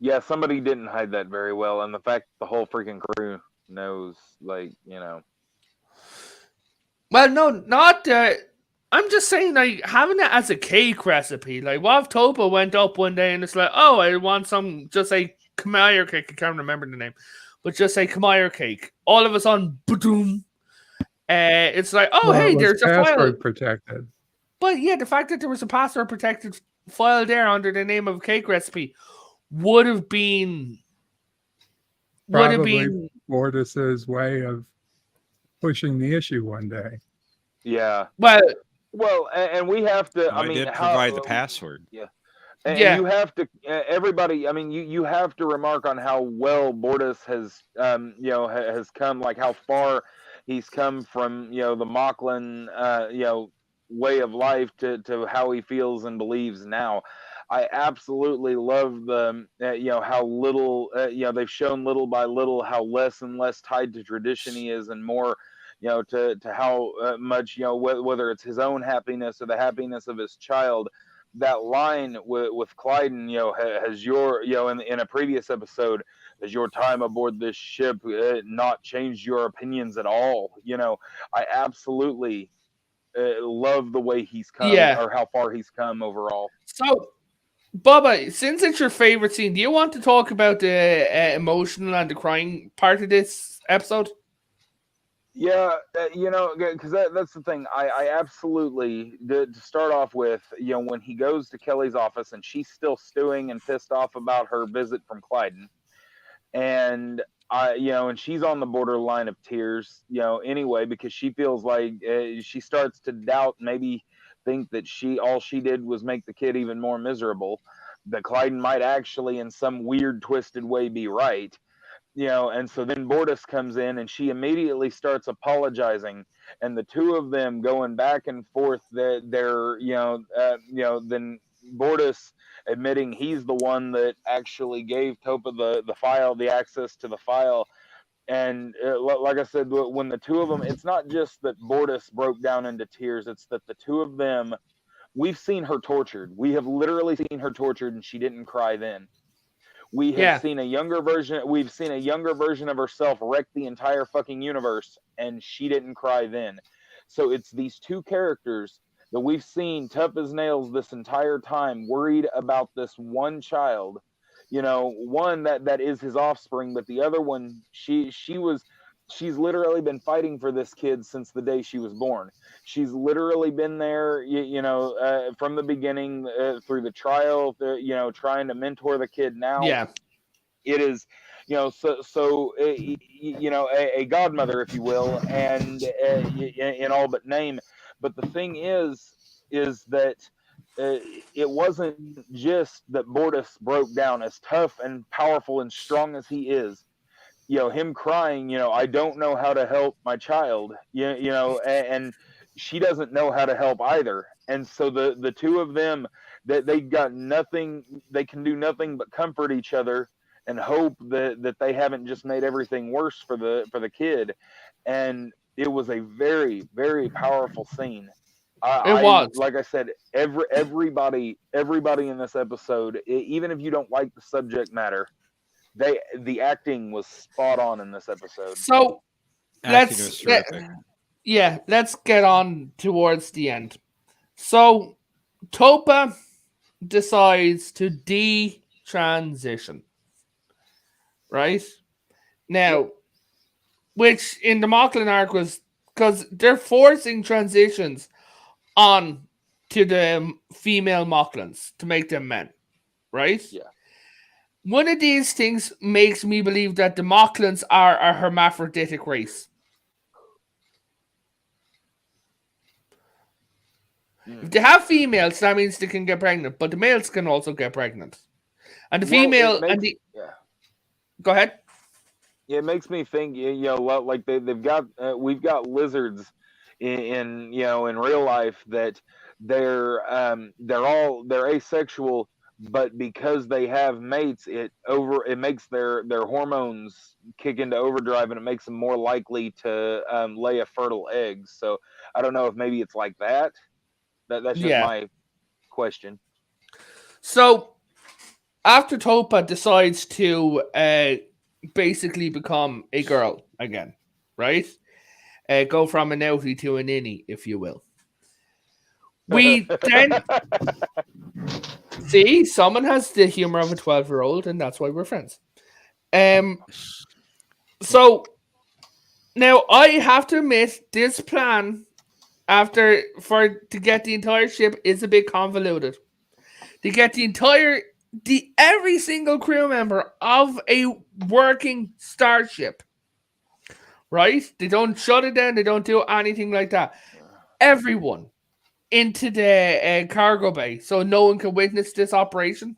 Yeah, somebody didn't hide that very well. And the fact the whole freaking crew knows, like, you know. Well, no, not... I'm just saying, like, having it as a cake recipe. Like, what if Topa went up one day and it's like, oh, I want some, just say, Khmer cake. I can't remember the name. But just say Khmer cake. All of a sudden, boom. It's like, oh, hey, there's a file. Password protected. But yeah, the fact that there was a password protected file there under the name of a cake recipe would have been Probably Bortus's way of pushing the issue one day. Yeah. Well, Well, and we have to. I I mean, did how provide the password. I mean, I did how provide the password. and Yeah. you have to everybody. I mean, you have to remark on how well Bortus has has come, like how far he's come from the Moclan way of life to how he feels and believes now. I absolutely love the how little they've shown little by little how less and less tied to tradition he is, and more to how much whether it's his own happiness or the happiness of his child. That line with Clyden, has your in a previous episode, has your time aboard this ship not changed your opinions at all? I absolutely love the way he's come, Yeah. or how far he's come overall. So, Bubba, since it's your favorite scene, do you want to talk about the emotional and the crying part of this episode? Yeah, because that's the thing. I absolutely, to start off with, when he goes to Kelly's office and she's still stewing and pissed off about her visit from Clyden, and and she's on the borderline of tears, anyway, because she feels like she starts to doubt, maybe think that all she did was make the kid even more miserable. That Clyden might actually, in some weird, twisted way, be right. And so then Bortus comes in and she immediately starts apologizing, and the two of them going back and forth. That they're, then Bortus admitting he's the one that actually gave Topa the file, the access to the file. And like I said, when the two of them, it's not just that Bortus broke down into tears, it's that the two of them, we've seen her tortured. We have literally seen her tortured, and she didn't cry then. We have Yeah. seen a younger version. We've seen a younger version of herself wreck the entire fucking universe, and she didn't cry then. So it's these two characters that we've seen tough as nails this entire time, worried about this one child. One that is his offspring, but the other one, she's literally been fighting for this kid since the day she was born. She's literally been there, from the beginning, through the trial, trying to mentor the kid. Now Yeah. it is, a godmother, if you will, and in all but name. But the thing is that it wasn't just that Bortus broke down, as tough and powerful and strong as he is. Him crying, I don't know how to help my child, and she doesn't know how to help either. And so the two of them, that they got nothing, they can do nothing but comfort each other and hope that they haven't just made everything worse for the kid. And it was a very, very powerful scene. It was. Like I said, everybody in this episode, even if you don't like the subject matter, the acting was spot on in this episode. So Acting was terrific. let's get on towards the end. So Topa decides to detransition. Right? Now, which in the Moclan arc was because they're forcing transitions on to the female Moclans to make them men. Right? Yeah. One of these things makes me believe that the Moclans are a hermaphroditic race. If they have females, that means they can get pregnant, but the males can also get pregnant. And the female Go ahead. Yeah, it makes me think, like they've got we've got lizards in real life that they're asexual, but because they have mates, it makes their hormones kick into overdrive, and it makes them more likely to lay a fertile egg. So I don't know if maybe it's like that. That's just my question. So after Topa decides to basically become a girl again, right? Go from an outie to an innie, if you will. We then see someone has the humor of a 12-year-old, and that's why we're friends. So now I have to admit, this plan to get the entire ship is a bit convoluted. To get every single crew member of a working starship, right? They don't shut it down. They don't do anything like that. everyone into the cargo bay so no one can witness this operation?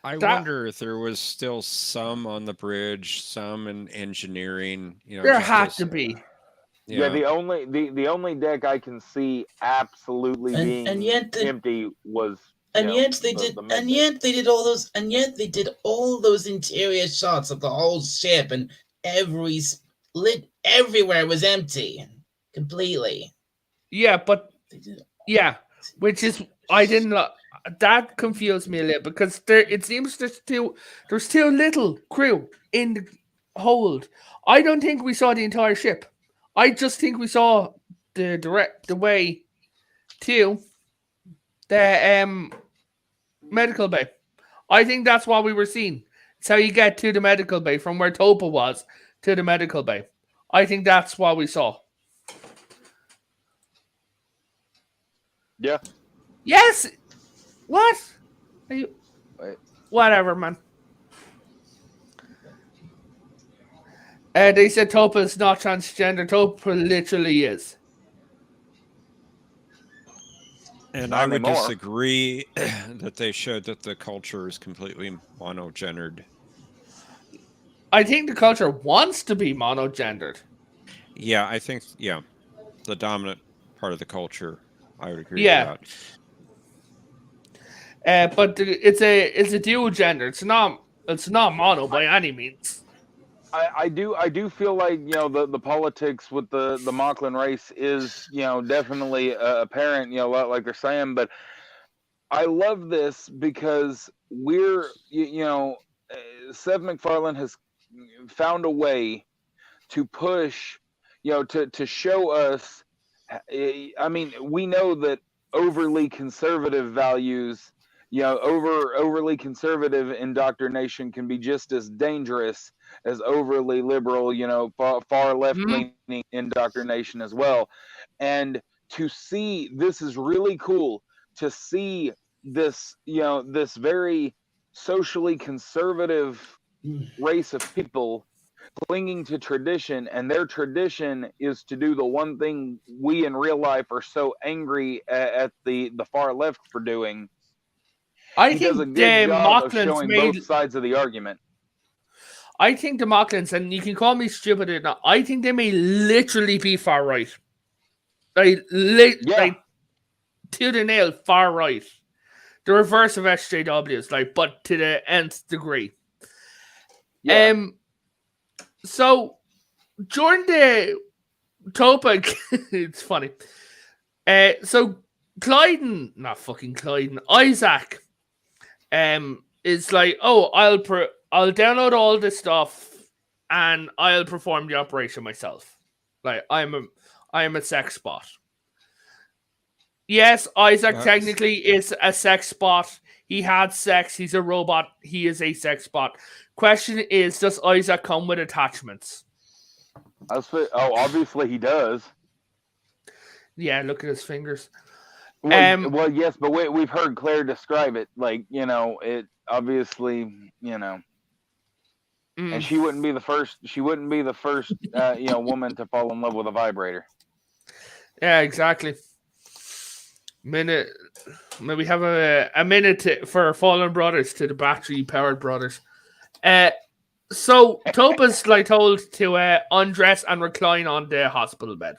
I That- wonder if there was still some on the bridge, some in engineering. There just had as- to be. Yeah, the only deck I can see absolutely being and yet empty was. And you know, yet they the- did, the and mid-deck. yet they did all those, and yet they did all those interior shots of the whole ship, and every lit everywhere was empty, completely. Yeah, but They did. yeah, which is I didn't. That confused me a little because it seems there's too little crew in the hold. I don't think we saw the entire ship. I just think we saw the way to the medical bay. I think that's what we were seeing. It's how you get to the medical bay from where Topa was to the medical bay. I think that's what we saw. Yeah. Yes. What? Are you? Wait. Whatever, man. They said Topa is not transgender. Topa literally is. And Not I would anymore. disagree that they showed that the culture is completely monogendered. I think the culture wants to be monogendered. Yeah, I think the dominant part of the culture. I would agree Yeah. with that. But it's a dual gender. It's not mono by any means. I do feel like the politics with the Moclan race is definitely apparent, like they're saying, but I love this because we're Seth MacFarlane has found a way to push to show us. I mean, we know that overly conservative values, overly conservative indoctrination can be just as dangerous as overly liberal, far left leaning indoctrination as well. And to see this is really cool to see this, this very socially conservative race of people clinging to tradition, and their tradition is to do the one thing we in real life are so angry at the far left for doing. I He think does a good the job of Moclans showing both sides of the argument. I think the Moclans, and you can call me stupid or not, I think they may literally be far right. Like to the nail, far right. The reverse of SJWs, but to the nth degree. Yeah. So during the Topa, it's funny. So Clyden, not fucking Clyden, Isaac, is like, oh, I'll download all this stuff and I'll perform the operation myself. Like I am a sex bot. Yes, Isaac technically is a sex bot. He had sex. He's a robot. He is a sex bot. Question is, does Isaac come with attachments? Obviously he does. Yeah, look at his fingers. Well, yes, but we've heard Claire describe it. Like, it obviously, and she wouldn't be the first. She wouldn't be the first, woman to fall in love with a vibrator. Yeah, exactly. Maybe have a minute for Fallen Brothers to the battery-powered brothers. So Topa's told to undress and recline on the hospital bed.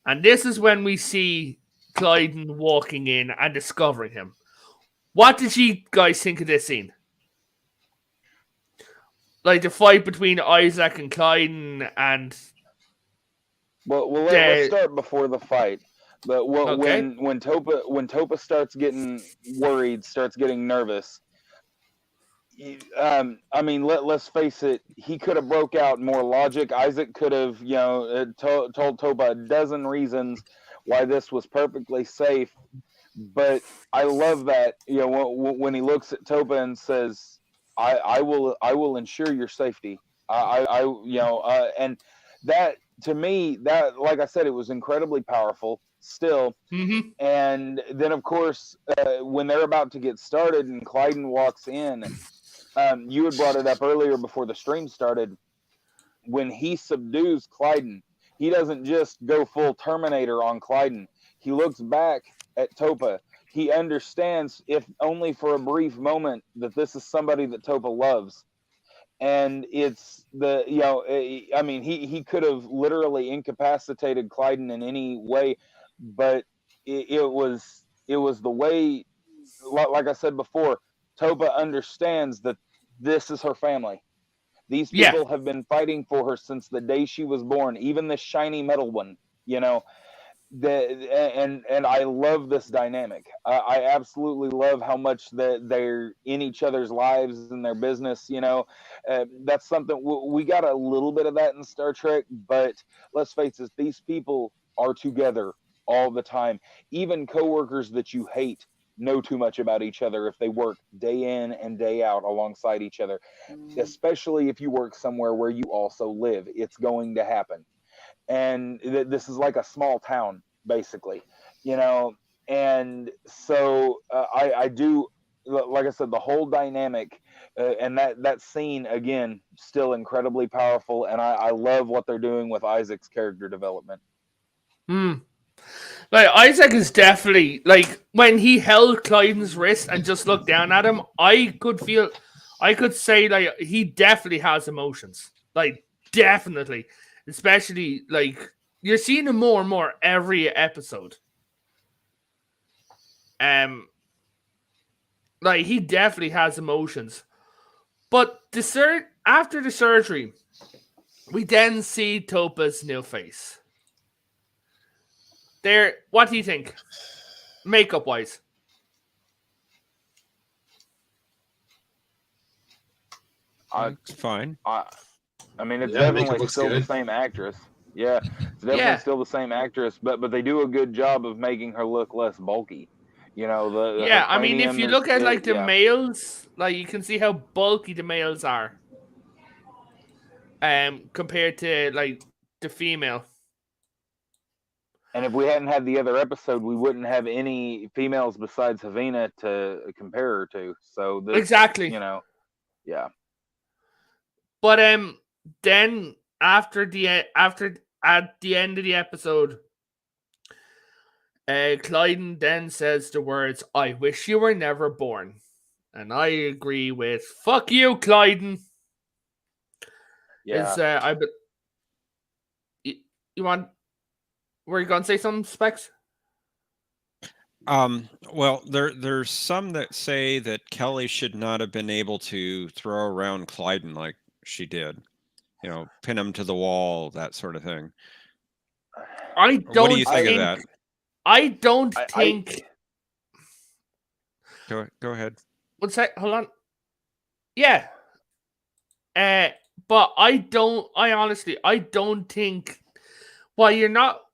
And this is when we see Clyden walking in and discovering him. What did you guys think of this scene? Like the fight between Isaac and Clyden and... Well, let's start before the fight. But when Topa starts getting worried, starts getting nervous, I mean, let's face it, he could have broke out more logic. Isaac could have, told Topa a dozen reasons why this was perfectly safe. But I love that, when he looks at Topa and says, "I will ensure your safety." And that, to me, that, like I said, it was incredibly powerful. Still, and then of course, when they're about to get started and Clyden walks in, you had brought it up earlier before the stream started. When he subdues Clyden, He doesn't just go full Terminator on Clyden. He looks back at Topa. He understands, if only for a brief moment, that this is somebody that Topa loves. And it's the, I mean, he could have literally incapacitated Clyden in any way, but it was the way, like I said before, Topa understands that this is her family. These people have been fighting for her since the day she was born, even the shiny metal one, and I love this dynamic. I absolutely love how much they're in each other's lives and their business. That's something we got a little bit of that in Star Trek, but let's face it, these people are together all the time. Even coworkers that you hate know too much about each other if they work day in and day out alongside each other, especially if you work somewhere where you also live. It's going to happen. And this is like a small town, basically, and so I do, like I said, the whole dynamic and that scene, again, still incredibly powerful, and I love what they're doing with Isaac's character development. Like, Isaac is definitely, like, when he held Clyden's wrist and just looked down at him, I could say, like, he definitely has emotions. Like, definitely. Especially, like, you're seeing him more and more every episode. Like, he definitely has emotions. But after the surgery, we then see Topa's new face. What do you think? Makeup-wise. It's fine. I mean, it's Yeah, definitely still the same actress. Yeah, it's definitely still the same actress, but they do a good job of making her look less bulky. I mean, if you look at, like, the males, like, you can see how bulky the males are. Compared to, like, the female. And if we hadn't had the other episode, we wouldn't have any females besides Havina to compare her to. So exactly, yeah. But then at the end of the episode, Clyden then says the words, "I wish you were never born," and I agree with "fuck you, Clyden." Yeah. You want? Were you gonna say something, Specs? Well, there's some that say that Kelly should not have been able to throw around Clyden like she did. Pin him to the wall, that sort of thing. What do you think of that? I don't think. Go ahead. What's that? Hold on. Yeah. But I honestly don't think.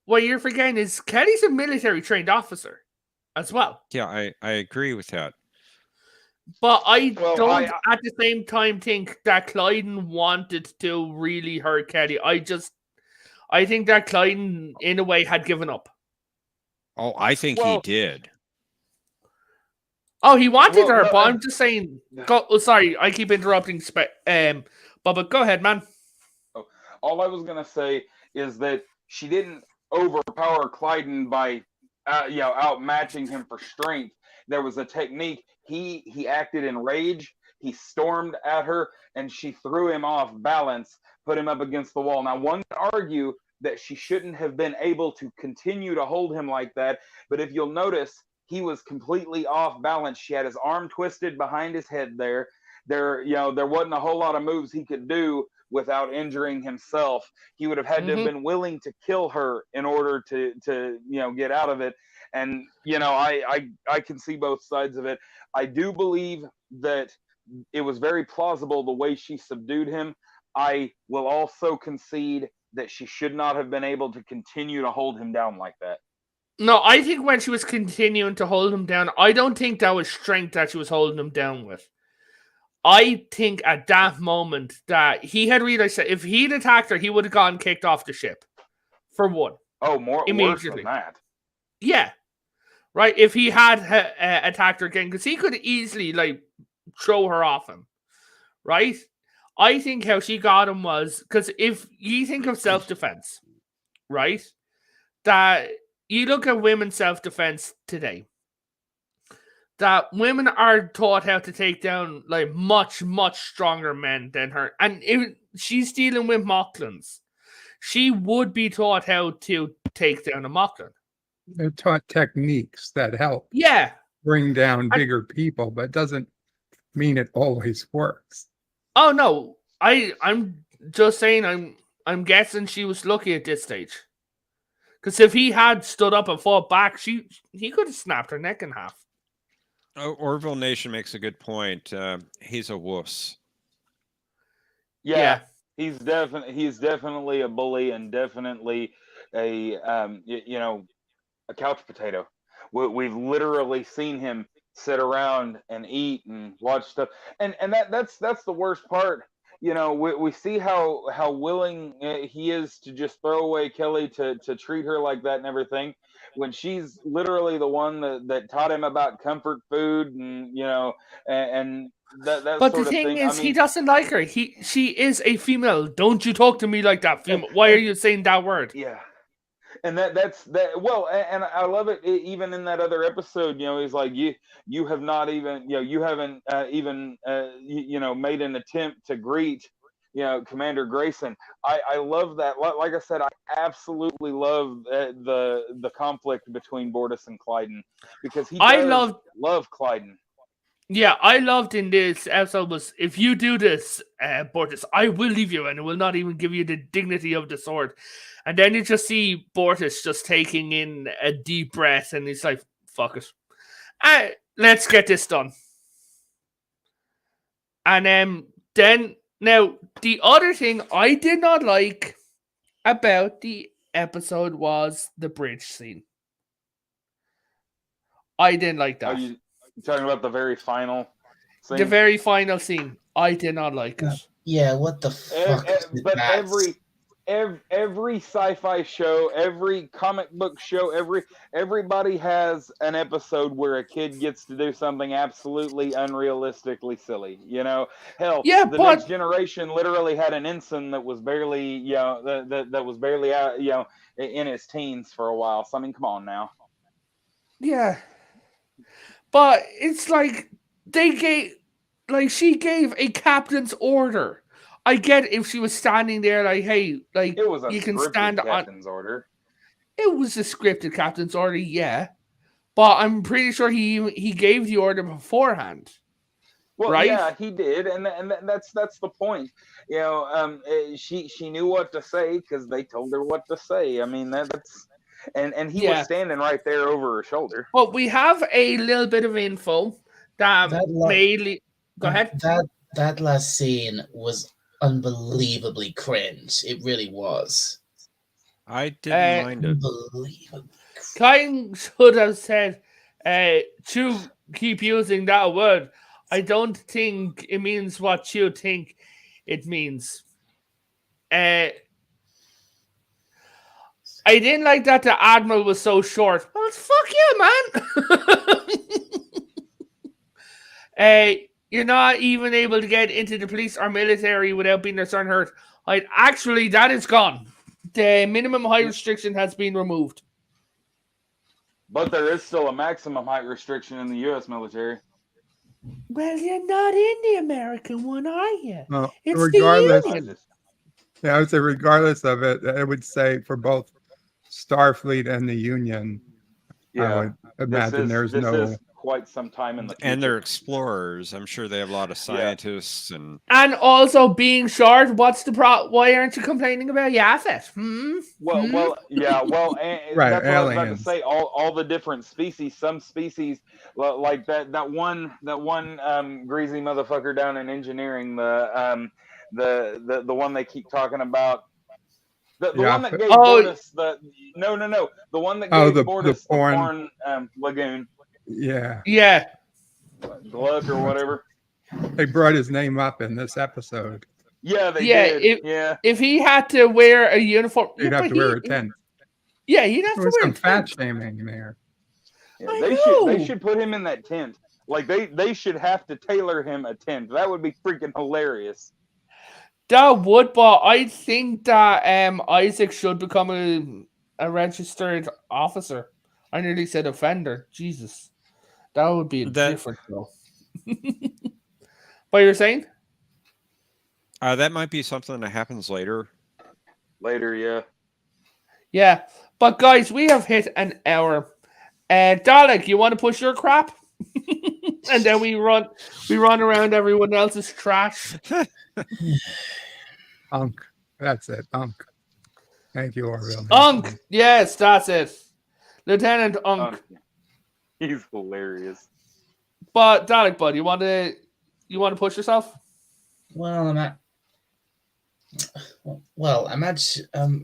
What you're forgetting is Kelly's a military trained officer as well. Yeah, I agree with that. But I don't at the same time think that Clyden wanted to really hurt Kelly. I think that Clyden, in a way, had given up. Oh, I think he did. Oh, he wanted her, but I'm just saying. Sorry, I keep interrupting. Bubba, go ahead, man. All I was gonna say is that she didn't overpower Clyden by, outmatching him for strength. There was a technique. He acted in rage. He stormed at her, and she threw him off balance, put him up against the wall. Now, one could argue that she shouldn't have been able to continue to hold him like that, but if you'll notice, he was completely off balance. She had his arm twisted behind his head there. There wasn't a whole lot of moves he could do without injuring himself. He would have had to have been willing to kill her in order to get out of it. And I can see both sides of it. I do believe that it was very plausible the way she subdued him. I will also concede that she should not have been able to continue to hold him down like that. No, I think when she was continuing to hold him down, I don't think that was strength that she was holding him down with. I think at that moment that he had realized that if he'd attacked her, he would have gotten kicked off the ship. For one. Oh, more immediately. Worse than that. Yeah. Right? If he had attacked her again, because he could easily, like, throw her off him. Right? I think how she got him was, because if you think of self-defense, right? That you look at women's self-defense today, that women are taught how to take down like much, much stronger men than her. And if she's dealing with Moclans, she would be taught how to take down a Moclan. They're taught techniques that help Yeah. bring down bigger people, but doesn't mean it always works. Oh no. I'm just saying I'm guessing she was lucky at this stage. Because if he had stood up and fought back, he could have snapped her neck in half. Oh, Orville Nation makes a good point. He's a wuss. Yeah. He's definitely a bully and definitely a a couch potato. We've literally seen him sit around and eat and watch stuff, and that's the worst part. We see how willing he is to just throw away Kelly to treat her like that and everything, when she's literally the one that taught him about comfort food and and that But sort the thing of thing. is, he doesn't like her. She is a female. Don't you talk to me like that, female. Why are you saying that word? Yeah. And that's that. Well, and I love it. Even in that other episode, he's like, you have not even, you haven't even, made an attempt to greet, Commander Grayson. I love that. Like I said, I absolutely love the conflict between Bortus and Clyden, because he does love Clyden. Yeah, I loved in this episode was, if you do this, Bortus, I will leave you and I will not even give you the dignity of the sword. And then you just see Bortus just taking in a deep breath and he's like, fuck it. Let's get this done. And then, now, the other thing I did not like about the episode was the bridge scene. I didn't like that. You're talking about the very final scene? The very final scene. I did not like it. Yeah, what the fuck? But every sci-fi show, every comic book show, everybody has an episode where a kid gets to do something absolutely unrealistically silly. Hell, the Next Generation literally had an ensign that was barely, that was barely out, in his teens for a while. So I mean, come on now. Yeah. But it's like she gave a captain's order. I get if she was standing there like, hey, like, it was a you can stand captain's order. It was a scripted captain's order, yeah. But I'm pretty sure he gave the order beforehand. Well, right? Yeah, he did, and that's the point. She knew what to say because they told her what to say. I mean, that's. And he was standing right there over her shoulder. Well, we have a little bit of info that mainly. Go ahead. That last scene was unbelievably cringe. It really was. I didn't mind it. Unbelievably. Klein should have said, to keep using that word. I don't think it means what you think it means. I didn't like that the Admiral was so short. Well, fuck you, man. You're not even able to get into the police or military without being a certain hurt. Actually, that is gone. The minimum height restriction has been removed. But there is still a maximum height restriction in the U.S. military. Well, you're not in the American one, are you? Well, it's regardless, the Union. Yeah, I would say regardless of it, I would say for both Starfleet and the Union, I would imagine there's no quite some time in the future. And they're explorers. I'm sure they have a lot of scientists and also being short. What's the why aren't you complaining about Yaffet? Well, yeah. Well, and right, that's what I was about aliens. to say. All the different species. Some species, like that one greasy motherfucker down in engineering. The one they keep talking about. The one that gave Bortus the one that gave Bortus the porn lagoon. Yeah. Gluck or whatever. They brought his name up in this episode. Yeah, they did. If he had to wear a uniform, he'd have to wear a tent. Yeah, he'd have to wear some a fat tent. shaming there. Yeah, they should put him in that tent. Like they should have to tailor him a tent. That would be freaking hilarious. That would, but I think that Isaac should become a registered officer. I nearly said offender. Jesus. That would be That different though. But you're saying? that might be something that happens later. Later, yeah. Yeah. But guys, we have hit an hour. Dalek, you want to push your crap? And then we run around everyone else's trash. Unk. That's it. Unk. Thank you, Orville. Unk. Yes, that's it. Lieutenant Unk. He's hilarious. But Dalek, bud, you want to push yourself? Well, I'm actually trying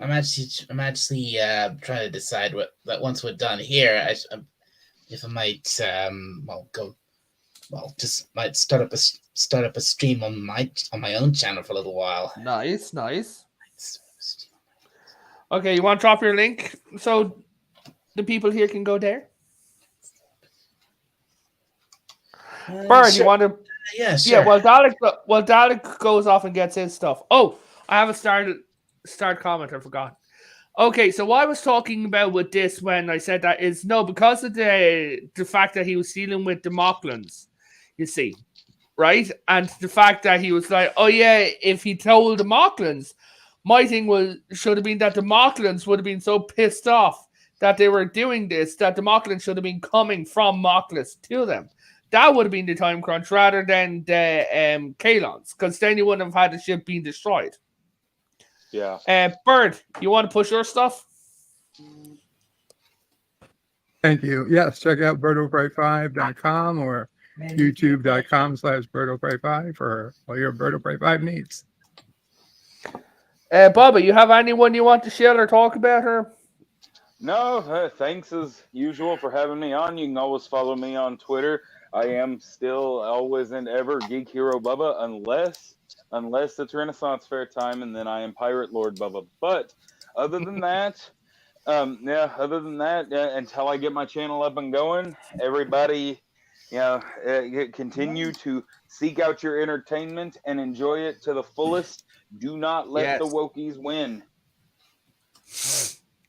to decide that once we're done here, if I might just might start up a stream on my own channel for a little while. Nice. Okay, you want to drop your link so the people here can go there? Bird, Sure. you want to? Yeah, sure. Yeah. Well, Dalek goes off and gets his stuff. Oh, I have a start comment. I forgot. Okay, so what I was talking about with this when I said that is no, because of the fact that he was dealing with the Moclans, you see, right? And the fact that he was like, oh yeah, if he told the Moclans, my thing should have been that the Moclans would have been so pissed off that they were doing this, that the Moclans should have been coming from Moclus to them. That would have been the time crunch rather than the Kalons, because then you wouldn't have had the ship being destroyed. Yeah. Bird, you want to push your stuff? Thank you. Yes, check out birdoprey5.com or youtube.com/birdoprey5 for all your Bird of Prey 5 needs. Bubba, you have anyone you want to share or talk about her? No, thanks as usual for having me on. You can always follow me on Twitter. I am still always and ever Geek Hero Bubba, unless it's Renaissance Fair time, and then I am Pirate Lord Bubba. But other than that, until I get my channel up and going, everybody, continue to seek out your entertainment and enjoy it to the fullest. Do not let the wokies win.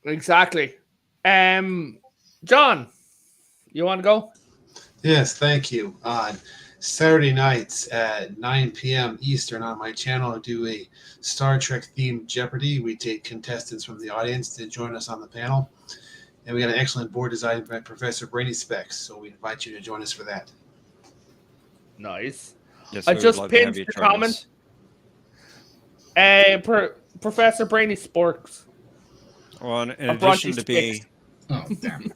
Exactly. John, you want to go? Yes, thank you. On Saturday nights at 9 p.m. Eastern on my channel, I do a Star Trek themed Jeopardy. We take contestants from the audience to join us on the panel. And we got an excellent board designed by Professor Brainy Specs, so we invite you to join us for that. Nice. Yes, I just pinned the comment. Professor Brainy Sporks. Well, in addition to being... Oh, damn.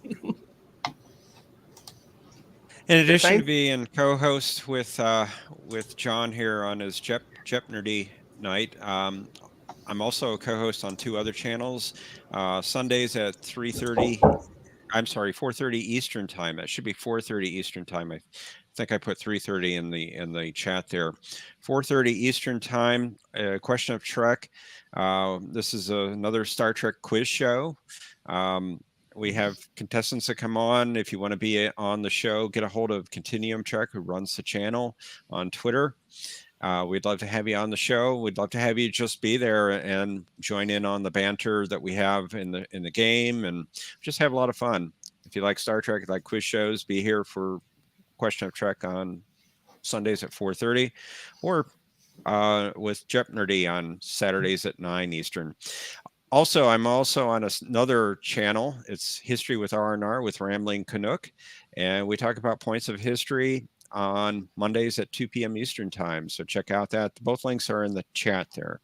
In addition to being co-host with John here on his Jeopardy night, I'm also a co-host on two other channels. Sundays at 4:30 Eastern time. It should be 4:30 Eastern time. I think I put 3:30 in the chat there. 4:30 Eastern time. Question of Trek. This is another Star Trek quiz show. We have contestants that come on. If you want to be on the show, get a hold of Continuum Trek, who runs the channel on Twitter. We'd love to have you on the show. We'd love to have you just be there and join in on the banter that we have in the game, and just have a lot of fun. If you like Star Trek, like quiz shows, be here for Question of Trek on Sundays at 4:30, or with Jeopardy on Saturdays at 9 Eastern. Also, I'm also on another channel. It's History with R&R with Rambling Canuck, and we talk about points of history on Mondays at 2 p.m. Eastern time. So check out that. Both links are in the chat there.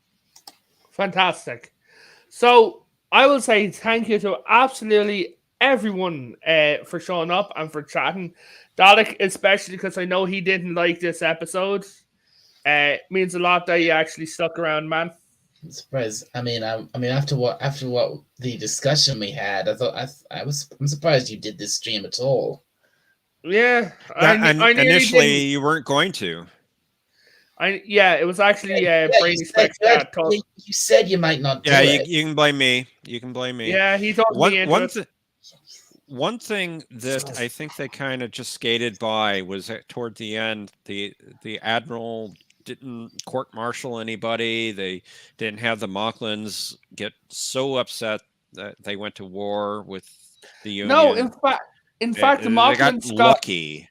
Fantastic. So I will say thank you to absolutely everyone for showing up and for chatting. Dalek, especially because I know he didn't like this episode. Means a lot that you actually stuck around, man. I'm surprised. I mean, after what the discussion we had, I thought I'm surprised you did this stream at all. Yeah, initially you weren't going to. It was actually Brainy Specs that told. You said you might not do it. You can blame me. You can blame me. Yeah, he told me. One thing that I think they kind of just skated by was that toward the end, the Admiral didn't court-martial anybody. They didn't have the Moclans get so upset that they went to war with the Union. No, in fact, the They got Moclans lucky.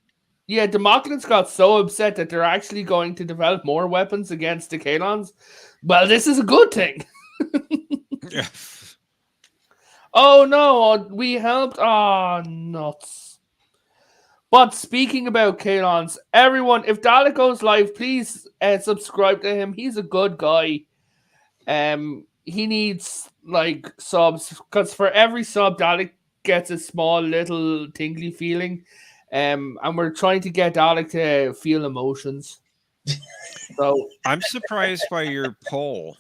Yeah, the Moclans got so upset that they're actually going to develop more weapons against the Kalons. Well, this is a good thing. Oh no, we helped. Oh, nuts. But speaking about Kalons, everyone, if Dalek goes live, please subscribe to him. He's a good guy. He needs like subs, because for every sub, Dalek gets a small little tingly feeling. And we're trying to get Dalek to feel emotions. So I'm surprised by your poll.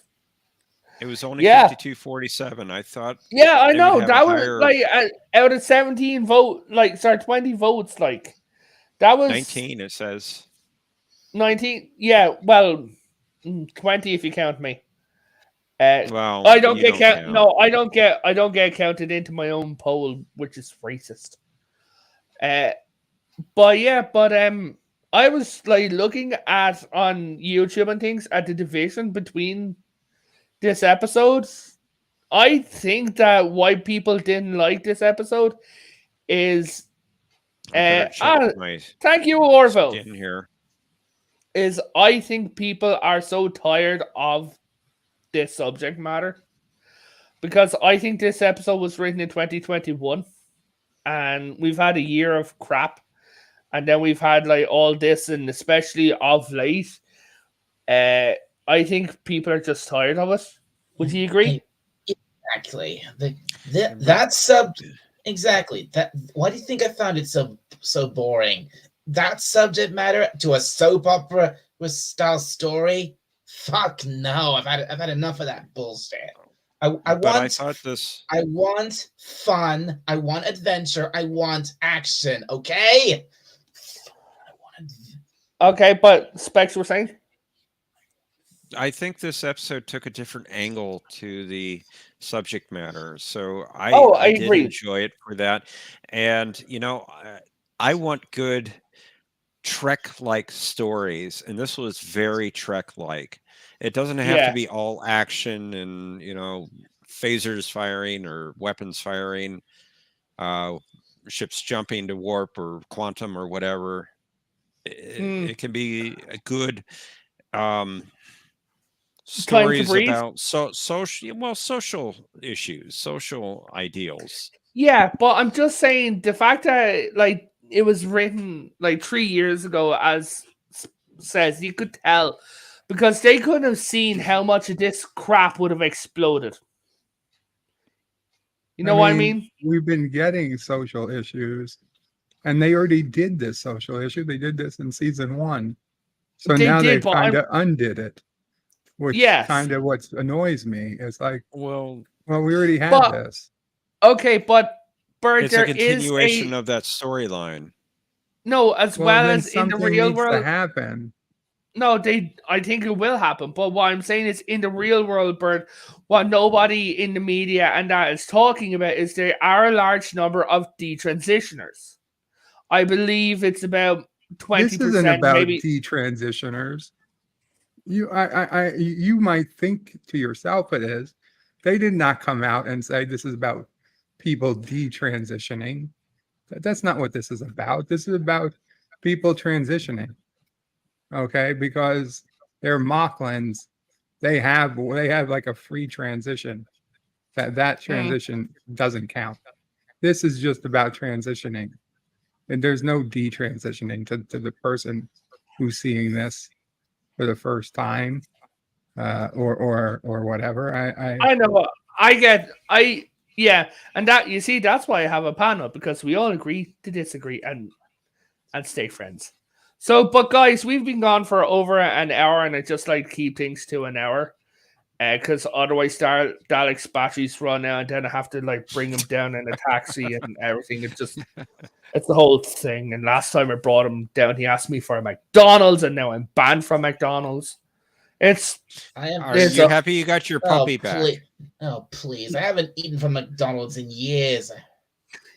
It was only Yeah. 52-47. I thought. yeah, I They know would have that a was higher- like out of 17 vote, 20 votes, like that was 19. It says. 19. Yeah, well, 20 if you count me. Well, I don't you get count. count. No, I don't get counted into my own poll, which is racist. But I was like looking at on YouTube and things at the division between this episode. I think that why people didn't like this episode is I better check my thank you, Orville. skin here. Is I think people are so tired of this subject matter, because I think this episode was written in 2021 and we've had a year of crap, and then we've had like all this, and especially of late, I think people are just tired of it. Would you agree? Exactly. That sub. Exactly. That. Why do you think I found it so boring? That subject matter to a soap opera with style story. Fuck no! I've had enough of that bullshit. I want fun. I want adventure. I want action. Okay. Okay, but Specs were saying. I think this episode took a different angle to the subject matter, so I did agree. enjoy it for that. And I want good Trek-like stories, and this was very Trek-like. It doesn't have to be all action and phasers firing or weapons firing, ships jumping to warp or quantum or whatever. It can be a good stories about social issues, social ideals. Yeah, but I'm just saying the fact that like it was written like 3 years ago, as says, you could tell, because they couldn't have seen how much of this crap would have exploded. You know what I mean? We've been getting social issues, and they already did this social issue. They did this in season 1. So now they kind of undid it, which kind of what annoys me. It's like, well, we already had this. Okay, but Bert, it's a continuation of that storyline. No, as well as in the real world. To happen. No, I think it will happen. But what I'm saying is, in the real world, Bert, what nobody in the media and that is talking about is there are a large number of detransitioners. I believe it's about 20%. This isn't about detransitioners. You might think to yourself it is. They did not come out and say this is about people detransitioning. That's not what this is about. This is about people transitioning. Okay, because they're Moclans, they have like a free transition. That transition doesn't count. This is just about transitioning, and there's no detransitioning to the person who's seeing this for the first time, or whatever. I know. And that, you see, that's why I have a panel, because we all agree to disagree and stay friends. So, but guys, we've been gone for over an hour, and I just like to keep things to an hour, because otherwise Dalek's batteries run out, and then I have to like bring him down in a taxi and everything. It's the whole thing. And last time I brought him down, he asked me for a McDonald's, and now I'm banned from McDonald's. Are you happy you got your puppy back? Please. I haven't eaten from McDonald's in years.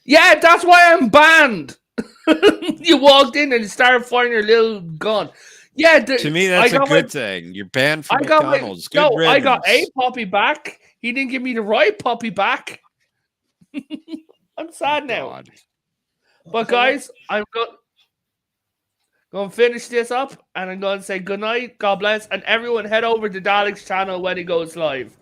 Yeah, that's why I'm banned. You walked in and started firing your little gun. Yeah, To me, that's a good thing. You're banned from McDonald's. Good riddance. I got a puppy back. He didn't give me the right puppy back. I'm sad now. God. But guys, I'm going to finish this up, and I'm going to say good night, God bless, and everyone head over to Dalek's channel when he goes live.